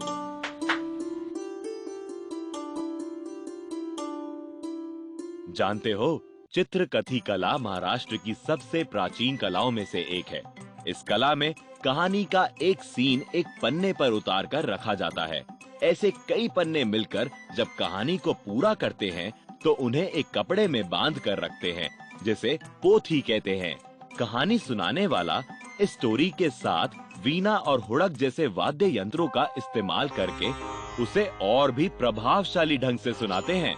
जानते हो, चित्रकथी कला महाराष्ट्र की सबसे प्राचीन कलाओं में से एक है। इस कला में कहानी का एक सीन एक पन्ने पर उतार कर रखा जाता है। ऐसे कई पन्ने मिलकर जब कहानी को पूरा करते हैं तो उन्हें एक कपड़े में बांध कर रखते हैं, जिसे पोथी कहते हैं। कहानी सुनाने वाला इस स्टोरी के साथ वीणा और हुड़क जैसे वाद्य यंत्रों का इस्तेमाल करके उसे और भी प्रभावशाली ढंग से सुनाते हैं।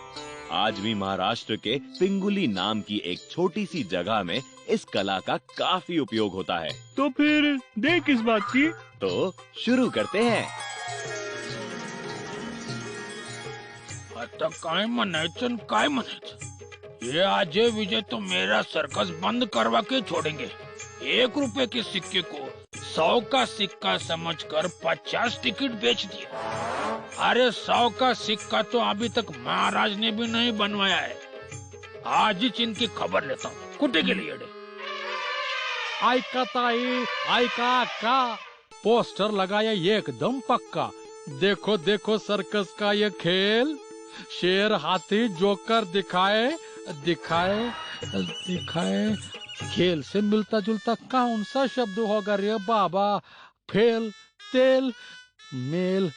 आज भी महाराष्ट्र के पिंगुली नाम की एक छोटी सी जगह में इस कला का काफी उपयोग होता है। तो फिर देर किस बात की? तो शुरू करते हैं। आता काय म्हणायचं काय म्हणायचं, ये अजय विजय तो मेरा सर्कस बंद करवा के छोड़ेंगे। 1 रुपए के सिक्के को 100 का सिक्का समझकर 50 टिकट बेच दिए। अरे 100 का सिक्का तो अभी तक महाराज ने भी नहीं बनवाया है। आज ही इनकी खबर लेता हूँ। कुठे गेली येडे? ऐका ताई, ऐका अक्का, पोस्टर लगाया एकदम पक्का। देखो देखो सर्कस का ये खेल, शेर हाथी जोकर दिखाए दिखाए दिखाए। खेल से मिलता जुलता कौन सा शब्द होगा रे बाबा? फेल, तेल, मेल,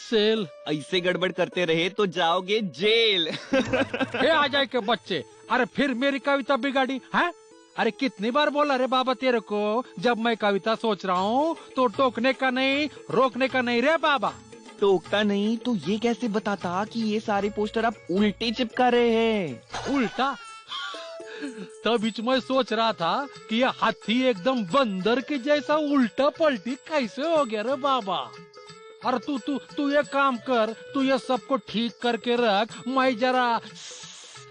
सेल। ऐसे गड़बड़ करते रहे तो जाओगे जेल। हे आ जाए के बच्चे, अरे फिर मेरी कविता बिगाड़ी है? अरे कितनी बार बोला रे बाबा तेरे को, जब मैं कविता सोच रहा हूँ तो टोकने का नहीं, रोकने का नहीं रे बाबा। टोकता नहीं तो ये कैसे बताता कि ये सारे पोस्टर आप उल्टे चिपका रहे हैं? उल्टा? तभी मैं सोच रहा था कि ये हाथी एकदम बंदर के जैसा उल्टा पलटी कैसे हो गया रे बाबा। अरे तू ये काम कर, तू ये सबको ठीक करके रख, मैं जरा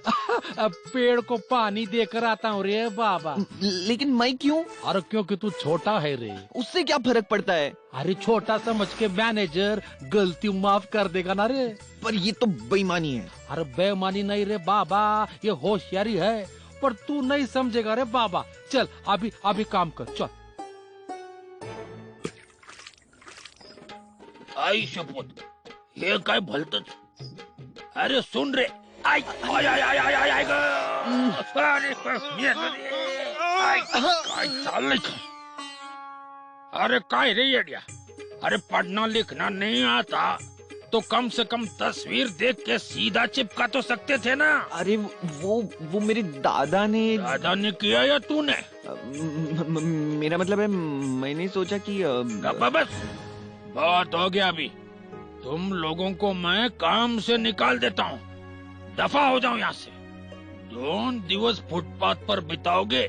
पेड़ को पानी देकर आता हूँ रे बाबा। लेकिन मैं क्यों? अरे क्योंकि तू छोटा है रे। उससे क्या फर्क पड़ता है? अरे छोटा समझ के मैनेजर गलती माफ कर देगा ना रे। पर ये तो बेईमानी है। अरे बेईमानी नहीं रे बाबा, ये होशियारी है। पर तू नहीं समझेगा रे बाबा। चल अभी काम कर, चल। आई शपथ, हे काय भलतच। अरे सुन रे, आई आय आय आय आय आय आय अरे काय रे येडिया, अरे पढ़ना लिखना नहीं आता तो कम से कम तस्वीर देख के सीधा चिपका तो सकते थे ना। अरे वो मेरे दादा ने किया या तूने? मेरा मतलब है मैंने सोचा कि बस बहुत हो गया अभी। तुम लोगों को मैं काम से निकाल देता हूँ। दफा हो जाओ यहाँ से। 2 दिवस फुटपाथ पर बिताओगे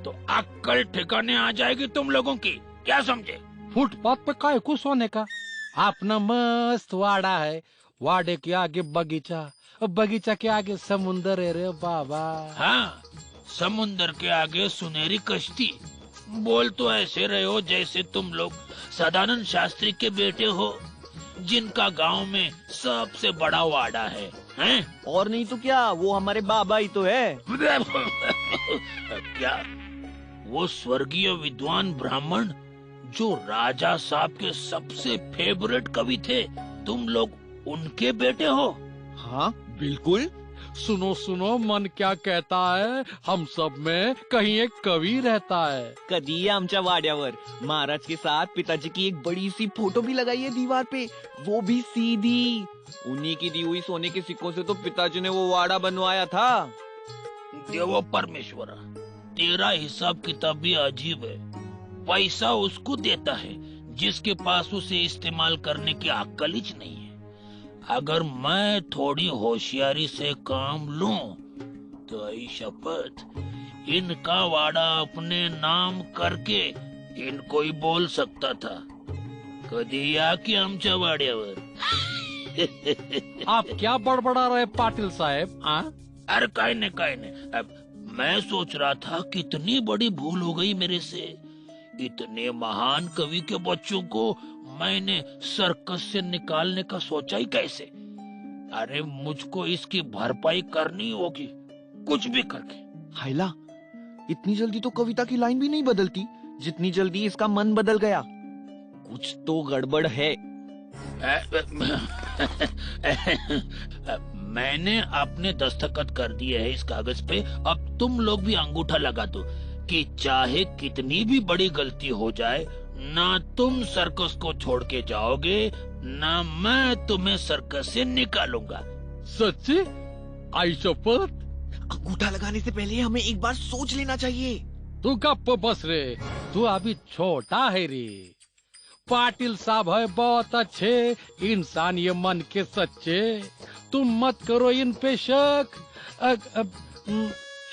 तो अक्कल ठिकाने आ जाएगी तुम लोगों की। क्या समझे? फुटपाथ पे काय को सोने का? अपना मस्त वाड़ा है, वाड़े के आगे बगीचा, बगीचा के आगे समुंदर है रे बाबा। हाँ, समुंदर के आगे सुनहरी कश्ती। बोल तो ऐसे रहे हो जैसे तुम लोग सदानंद शास्त्री के बेटे हो, जिनका गांव में सबसे बड़ा वाड़ा है, हैं? और नहीं तो क्या, वो हमारे बाबा ही तो है। क्या वो स्वर्गीय विद्वान ब्राह्मण जो राजा साहब के सबसे फेवरेट कवि थे, तुम लोग उनके बेटे हो? हाँ बिल्कुल। सुनो सुनो, मन क्या कहता है, हम सब में कहीं एक कवि रहता है। कदी आमच्या वाड्यावर महाराज के साथ पिताजी की एक बड़ी सी फोटो भी लगाई है दीवार पे, वो भी सीधी। उन्हीं की दी हुई सोने के सिक्कों से तो पिताजी ने वो वाड़ा बनवाया था। देवो परमेश्वरा, तेरा हिसाब किताब भी अजीब है। पैसा उसको देता है जिसके पास उसे इस्तेमाल करने की अक्ल ही नहीं है। अगर मैं थोड़ी होशियारी से काम लूं तो आई शपथ इनका वाड़ा अपने नाम करके इनको ही बोल सकता था। कधी या की आमच्या वाड्यावर। आप क्या बड़बड़ा रहे पाटिल साहब? अरे काय नहीं। अब मैं सोच रहा था कितनी बड़ी भूल हो गई मेरे से। इतने महान कवि के बच्चों को मैंने सर्कस से निकालने का सोचा ही कैसे? अरे मुझको इसकी भरपाई करनी होगी, कुछ भी करके। हाइला, इतनी जल्दी तो कविता की लाइन भी नहीं बदलती जितनी जल्दी इसका मन बदल गया। कुछ तो गड़बड़ है। मैंने अपने दस्तखत कर दिए है इस कागज पे। अब तुम लोग भी अंगूठा लगा दो कि चाहे कितनी भी बड़ी गलती हो जाए, ना तुम सर्कस को छोड़ के जाओगे, ना मैं तुम्हें सर्कस से निकालूंगा। सच्ची? आई शपथ। अंगूठा लगाने से पहले हमें एक बार सोच लेना चाहिए। तू गप बस रे, तू अभी छोटा है रे। पाटिल साहब है बहुत अच्छे इंसान, ये मन के सच्चे। तुम मत करो इन पे शक।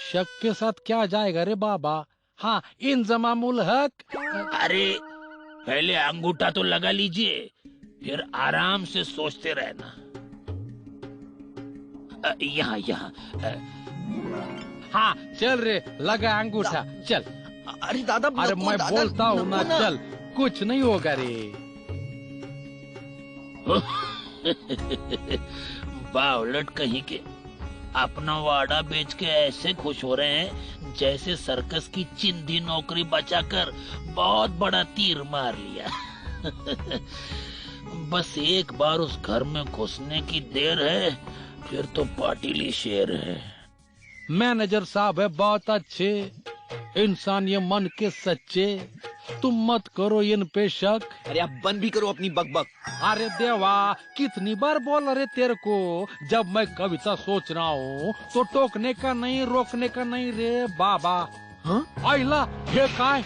शक के साथ क्या जाएगा रे बाबा? हाँ, इंजमामुल हक। अरे पहले अंगूठा तो लगा लीजिए, फिर आराम से सोचते रहना। यहाँ। हाँ चल रे, लगा अंगूठा, चल। अरे दादा, अरे मैं बोलता हूँ ना, चल, कुछ नहीं होगा रे। बावलट कहीं के, अपना वाड़ा बेच के ऐसे खुश हो रहे हैं जैसे सर्कस की चिंधी नौकरी बचाकर बहुत बड़ा तीर मार लिया। बस एक बार उस घर में घुसने की देर है, फिर तो पाटिली शेर है। मैनेजर साहब है बहुत अच्छे इंसान, ये मन के सच्चे। तुम मत करो इन पे शक। अरे आप बंद भी करो अपनी बकबक। अरे देवा, कितनी बार बोल रहे तेरे को, जब मैं कविता सोच रहा हूँ तो टोकने का नहीं, रोकने का नहीं रे बाबा। हाँ? आइला ये काय?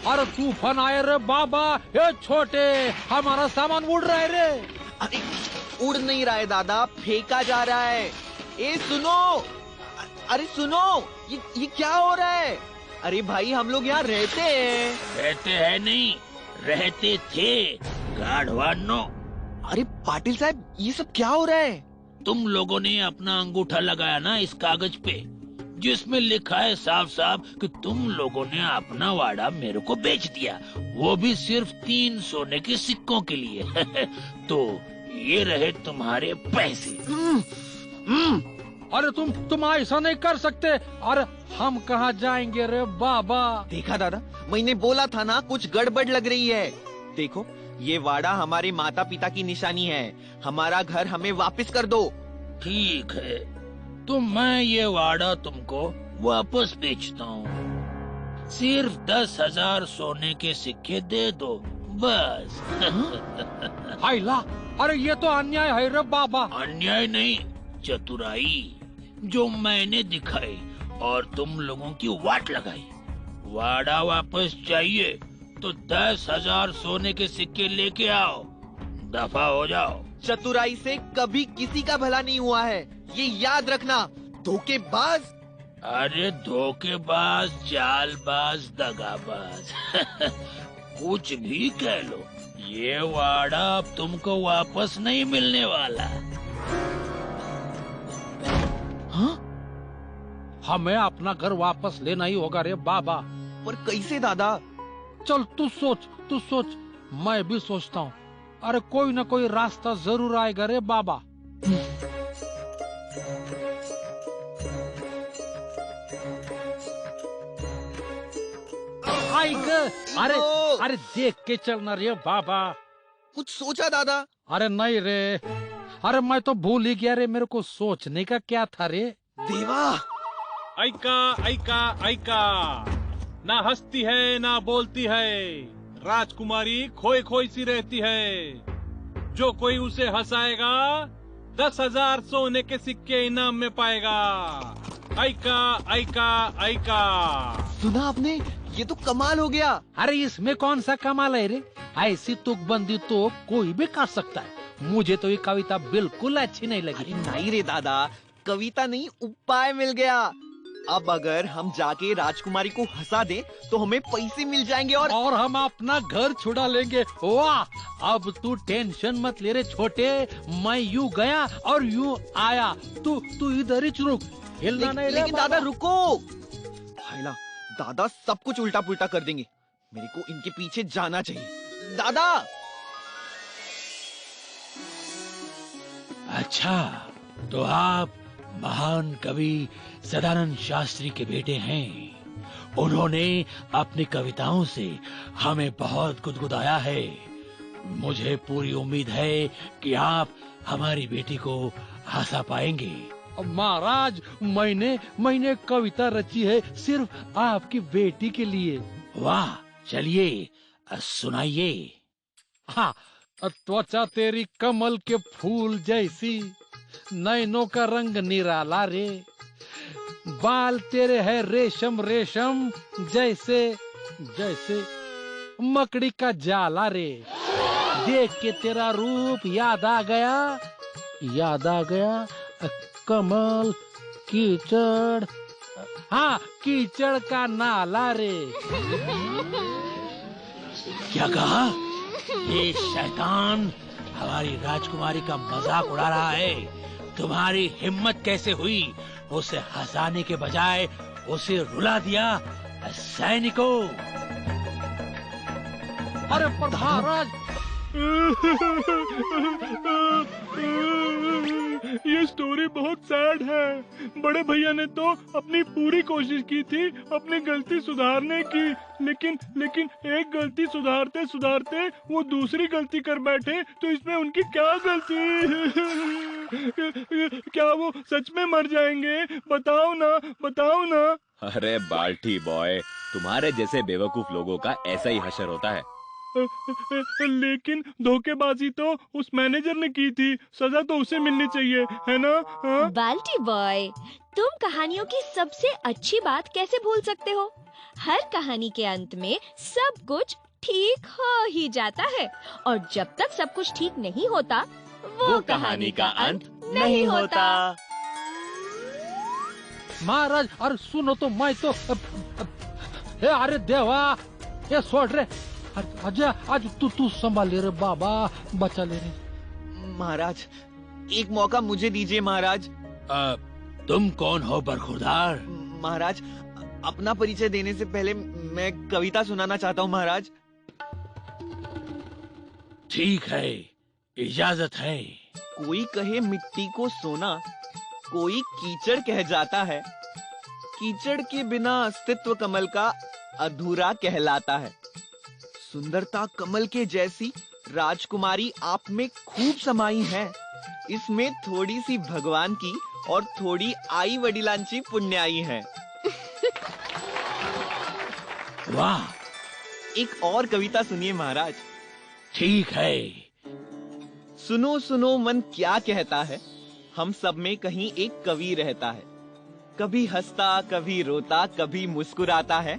अरे तूफान आए रे बाबा, ये छोटे हमारा सामान उड़ रहा है रे। अरे उड़ नहीं रहा है दादा, फेंका जा रहा है। ए सुनो, अरे सुनो, ये क्या हो रहा है? अरे भाई, हम लोग यहाँ रहते हैं नहीं, रहते थे गाढ़वानो। अरे पाटिल साहब, ये सब क्या हो रहा है? तुम लोगों ने अपना अंगूठा लगाया ना इस कागज पे, जिसमें लिखा है साफ साफ कि तुम लोगों ने अपना वाड़ा मेरे को बेच दिया, वो भी सिर्फ 3 सोने के सिक्कों के लिए। तो ये रहे तुम्हारे पैसे। अरे तुम ऐसा नहीं कर सकते। अरे हम कहाँ जाएंगे रे बाबा? देखा दादा, मैंने बोला था ना, कुछ गड़बड़ लग रही है। देखो, ये वाड़ा हमारे माता पिता की निशानी है। हमारा घर हमें वापस कर दो। ठीक है, तो मैं ये वाड़ा तुमको वापस बेचता हूँ। सिर्फ 10,000 सोने के सिक्के दे दो बस। हाइला, अरे ये तो अन्याय है रे बाबा। अन्याय नहीं, चतुराई जो मैंने दिखाई और तुम लोगों की वाट लगाई। वाड़ा वापस चाहिए तो 10,000 सोने के सिक्के लेके आओ, दफा हो जाओ। चतुराई से कभी किसी का भला नहीं हुआ है, ये याद रखना, धोखेबाज। अरे धोखेबाज, चालबाज, दगाबाज कुछ भी कह लो, ये वाड़ा अब तुमको वापस नहीं मिलने वाला। हाँ? हमें अपना घर वापस लेना ही होगा रे बाबा। पर कैसे दादा? चल तू सोच, मैं भी सोचता हूँ। अरे कोई ना कोई रास्ता जरूर आएगा रे बाबा। अरे देख के चलना रे बाबा। कुछ सोचा दादा? अरे नहीं रे, अरे मैं तो भूल ही गया रे, मेरे को सोचने का क्या था रे। देवा! ऐका ऐका ऐका, ना हंसती है ना बोलती है, राजकुमारी खोई खोई सी रहती है। जो कोई उसे हंसाएगा 10,000 सोने के सिक्के इनाम में पाएगा। ऐका ऐका ऐका। सुना आपने? ये तो कमाल हो गया। अरे इसमें कौन सा कमाल है रे, ऐसी तुकबंदी तो कोई भी कर सकता है। मुझे तो ये कविता बिल्कुल अच्छी नहीं लगी। अरे नहीं रे दादा, कविता नहीं, उपाय मिल गया। अब अगर हम जाके राजकुमारी को हंसा दे तो हमें पैसे मिल जाएंगे और हम अपना घर छुड़ा लेंगे। वाह! अब तू टेंशन मत ले रे छोटे, मैं यूं गया और यूं आया, तू इधर ही रुक, हिलना नहीं। लेकिन दादा रुको, भाईला दादा सब कुछ उल्टा पुल्टा कर देंगे, मेरे को इनके पीछे जाना चाहिए। दादा! अच्छा, तो आप महान कवि सदानंद शास्त्री के बेटे हैं। उन्होंने अपनी कविताओं से हमें बहुत गुदगुदाया है। मुझे पूरी उम्मीद है कि आप हमारी बेटी को हंसा पाएंगे। महाराज, मैंने कविता रची है सिर्फ आपकी बेटी के लिए। वाह, चलिए सुनाइए। हाँ, त्वचा तेरी कमल के फूल जैसी, नैनों का रंग निराला रे, बाल तेरे है रेशम रेशम जैसे जैसे मकड़ी का जाला रे, देख के तेरा रूप याद आ गया कमल कीचड़, हाँ कीचड़ का नाला रे। क्या कहा? ये शैतान हमारी राजकुमारी का मजाक उड़ा रहा है। तुम्हारी हिम्मत कैसे हुई उसे हंसाने के बजाय उसे रुला दिया? सैनिकों! अरे पर महाराज, ये स्टोरी बहुत सैड है। बड़े भैया ने तो अपनी पूरी कोशिश की थी अपनी गलती सुधारने की, लेकिन एक गलती सुधारते सुधारते वो दूसरी गलती कर बैठे, तो इसमें उनकी क्या गलती? क्या वो सच में मर जाएंगे? बताओ ना। अरे बाल्टी बॉय, तुम्हारे जैसे बेवकूफ लोगों का ऐसा ही हशर होता है। लेकिन धोखेबाजी तो उस मैनेजर ने की थी, सजा तो उसे मिलनी चाहिए, है ना? बाल्टी बॉय, तुम कहानियों की सबसे अच्छी बात कैसे भूल सकते हो? हर कहानी के अंत में सब कुछ ठीक हो ही जाता है, और जब तक सब कुछ ठीक नहीं होता वो कहानी का अंत नहीं होता। महाराज, अरे सुनो तो, मैं तो अरे देवा, ये छोड़ रे, आज तू संभाल ले रे बाबा, बचा ले रे। महाराज, एक मौका मुझे दीजिए महाराज। तुम कौन हो बरखुरदार? महाराज, अपना परिचय देने से पहले मैं कविता सुनाना चाहता हूँ महाराज। ठीक है, इजाजत है। कोई कहे मिट्टी को सोना, कोई कीचड़ कह जाता है, कीचड़ के बिना अस्तित्व कमल का अधूरा कहलाता है। सुंदरता कमल के जैसी राजकुमारी आप में खूब समाई है, इसमें थोड़ी सी भगवान की और थोड़ी आई वडिलांची पुण्याई है। वाह! एक और कविता सुनिए महाराज। ठीक है। सुनो सुनो मन क्या कहता है, हम सब में कहीं एक कवि रहता है, कभी हंसता, कभी रोता, कभी मुस्कुराता है,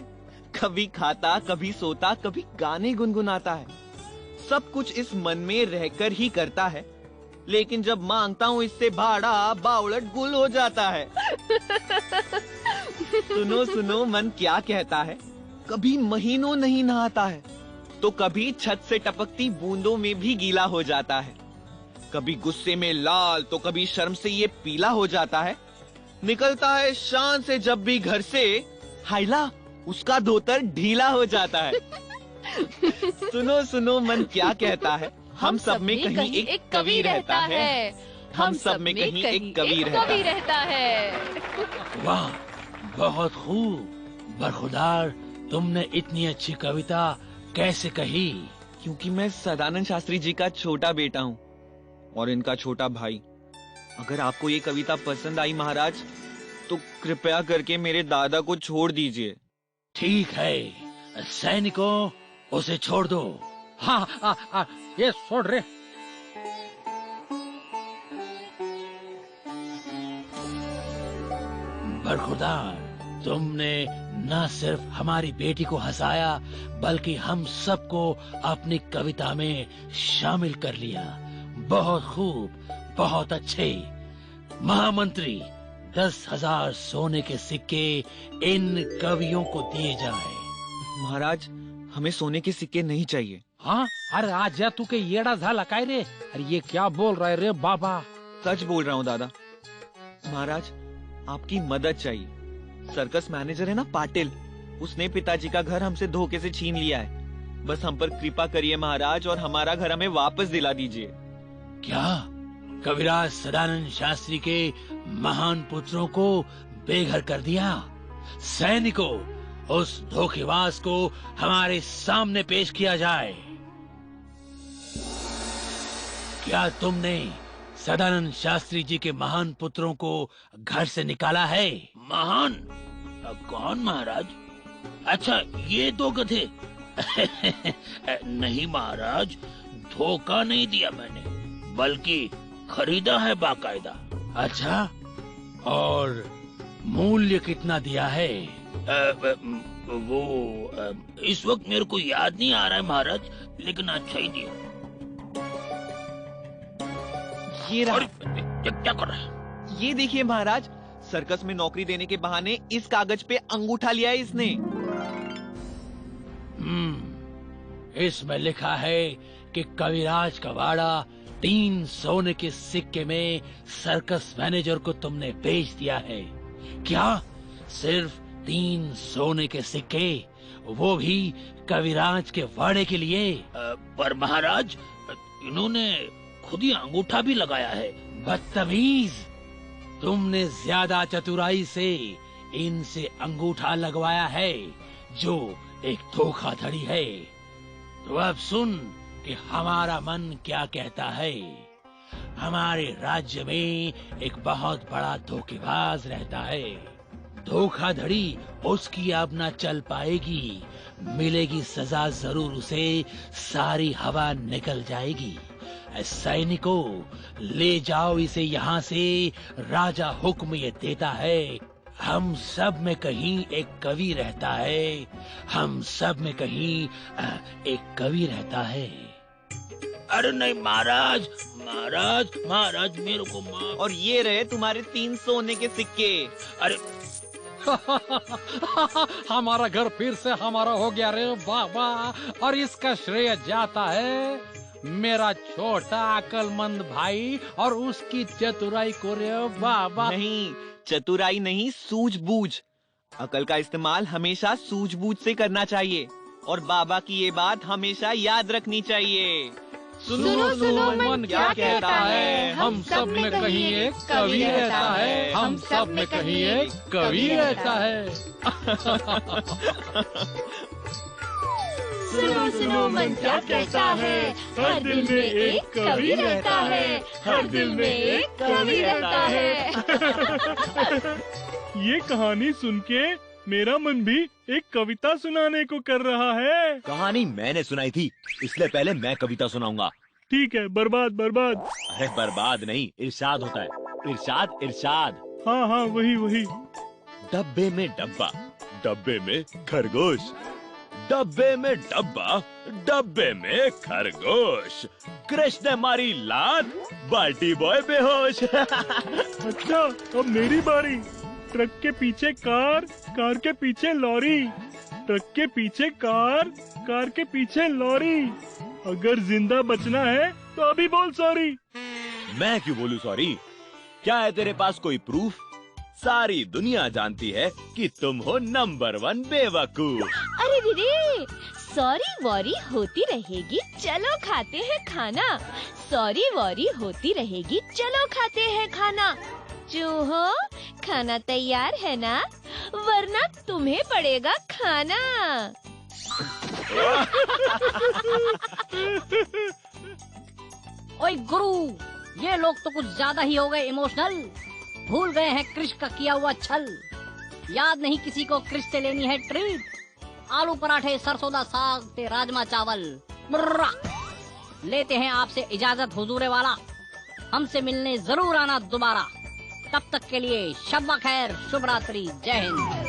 कभी खाता, कभी सोता, कभी गाने गुनगुनाता है। सब कुछ इस मन में रहकर ही करता है, लेकिन जब मांगता हूँ इससे भाड़ा, बावड़ट गुल हो जाता है। सुनो सुनो मन क्या कहता है, कभी महीनों नहीं नहाता है, तो कभी छत से टपकती बूंदों में भी गीला हो जाता है। कभी गुस्से में लाल, तो कभी शर्म से ये पीला हो जाता है। निकलता है शान से जब भी घर से, हाइला उसका धोतर ढीला हो जाता है। सुनो सुनो मन क्या कहता है, हम सब में कहीं एक कवि रहता है। हम सब में कहीं एक कवि रहता है। वाह, बहुत खूब। बरखुदार, तुमने इतनी अच्छी कविता कैसे कही? क्योंकि मैं सदानंद शास्त्री जी का छोटा बेटा हूँ और इनका छोटा भाई। अगर आपको ये कविता पसंद आई महाराज, तो कृपया करके मेरे दादा को छोड़ दीजिए। ठीक है सैनिकों, उसे छोड़ दो। हाँ, ये छोड़ रे। बरखुदार, तुमने न सिर्फ हमारी बेटी को हंसाया, बल्कि हम सबको अपनी कविता में शामिल कर लिया। बहुत खूब, बहुत अच्छे। महामंत्री, 10,000 सोने के सिक्के इन कवियों को दिए जाए। महाराज, हमें सोने के सिक्के नहीं चाहिए। हाँ, अरे आज जा तू के येड़ा झाला काय रे? अरे ये क्या बोल रहा है रे बाबा? सच बोल रहा हूँ दादा। महाराज, आपकी मदद चाहिए। सर्कस मैनेजर है ना पाटिल, उसने पिताजी का घर हमसे धोखे से छीन लिया है। बस हम पर कृपा करिए महाराज, और हमारा घर हमें वापस दिला दीजिए। क्या कविराज सदानंद शास्त्री के महान पुत्रों को बेघर कर दिया? सैनिकों, उस धोखेबाज को हमारे सामने पेश किया जाए। क्या तुमने सदानंद शास्त्री जी के महान पुत्रों को घर से निकाला है? महान? कौन महाराज? अच्छा, ये 2 गधे? नहीं महाराज, धोखा नहीं दिया मैंने, बल्कि खरीदा है बाकायदा। अच्छा, और मूल्य कितना दिया है? वो इस वक्त मेरे को याद नहीं आ रहा है महाराज, लेकिन अच्छा ही दिया। ये रहा। क्या कर रहा है? ये देखिए महाराज, सर्कस में नौकरी देने के बहाने इस कागज पे अंगूठा लिया है इसने। इसमें लिखा है कि कविराज का वाड़ा 3 सोने के सिक्के में सर्कस मैनेजर को तुमने बेच दिया है। क्या सिर्फ 3 सोने के सिक्के, वो भी कविराज के वाड़े के लिए? पर महाराज, इन्होंने खुद ही अंगूठा भी लगाया है। बदतमीज, तुमने ज्यादा चतुराई से इनसे अंगूठा लगवाया है, जो एक धोखाधड़ी है। तो अब सुन कि हमारा मन क्या कहता है। हमारे राज्य में एक बहुत बड़ा धोखेबाज रहता है। धोखाधड़ी उसकी अब न चल पाएगी, मिलेगी सजा जरूर उसे, सारी हवा निकल जाएगी। सैनिकों, ले जाओ इसे यहाँ से, राजा हुक्म ये देता है। हम सब में कहीं एक कवि रहता है। हम सब में कहीं एक कवि रहता है। अरे नहीं महाराज, महाराज, महाराज मेरे को माफ। और ये रहे तुम्हारे 3 सोने के सिक्के। अरे हमारा घर फिर से हमारा हो गया रे बाबा, और इसका श्रेय जाता है मेरा छोटा अकलमंद भाई और उसकी चतुराई को रे बाबा। नहीं, चतुराई नहीं, सूझबूझ। अकल का इस्तेमाल हमेशा सूझबूझ से करना चाहिए, और बाबा की ये बात हमेशा याद रखनी चाहिए। सुनो सुनो मन क्या कहता है, हम सब में कहीं एक कवि रहता है। हम सब में कहीं एक कवि रहता है। सुनो सुनो मन क्या कहता है, हर दिल में एक कवि रहता है। हर दिल में एक कवि रहता है। ये कहानी सुन के मेरा मन भी एक कविता सुनाने को कर रहा है। कहानी मैंने सुनाई थी, इसलिए पहले मैं कविता सुनाऊंगा। ठीक है, बर्बाद बर्बाद। अरे बर्बाद नहीं, इरशाद होता है। इरशाद, इरशाद। हाँ हाँ वही वही। डब्बे में डब्बा, डब्बे में खरगोश, डब्बे में डब्बा, डब्बे में खरगोश। कृष्ण ने मारी लात, बाल्टी बॉय बेहोश। अच्छा अब मेरी बारी। ट्रक के पीछे कार, कार के पीछे लॉरी, ट्रक के पीछे कार, कार के पीछे लॉरी। अगर जिंदा बचना है तो अभी बोल सॉरी। मैं क्यों बोलूं सॉरी? क्या है तेरे पास कोई प्रूफ? सारी दुनिया जानती है कि तुम हो नंबर 1 बेवकूफ। अरे रे, सॉरी वॉरी होती रहेगी, चलो खाते हैं खाना। सॉरी वॉरी होती रहेगी, चलो खाते हैं खाना। चूहो, खाना तैयार है ना? वरना तुम्हें पड़ेगा खाना। ओए गुरु, ये लोग तो कुछ ज्यादा ही हो गए इमोशनल। भूल गए हैं कृष का किया हुआ छल। याद नहीं किसी को कृष से लेनी है ट्रीट। आलू पराठे, सरसों दा साग ते राजमा चावल। लेते हैं आपसे इजाजत हुजूरे वाला। हमसे मिलने जरूर आना दोबारा। तब तक के लिए शब्बा खैर, शुभ रात्रि, जय हिंद।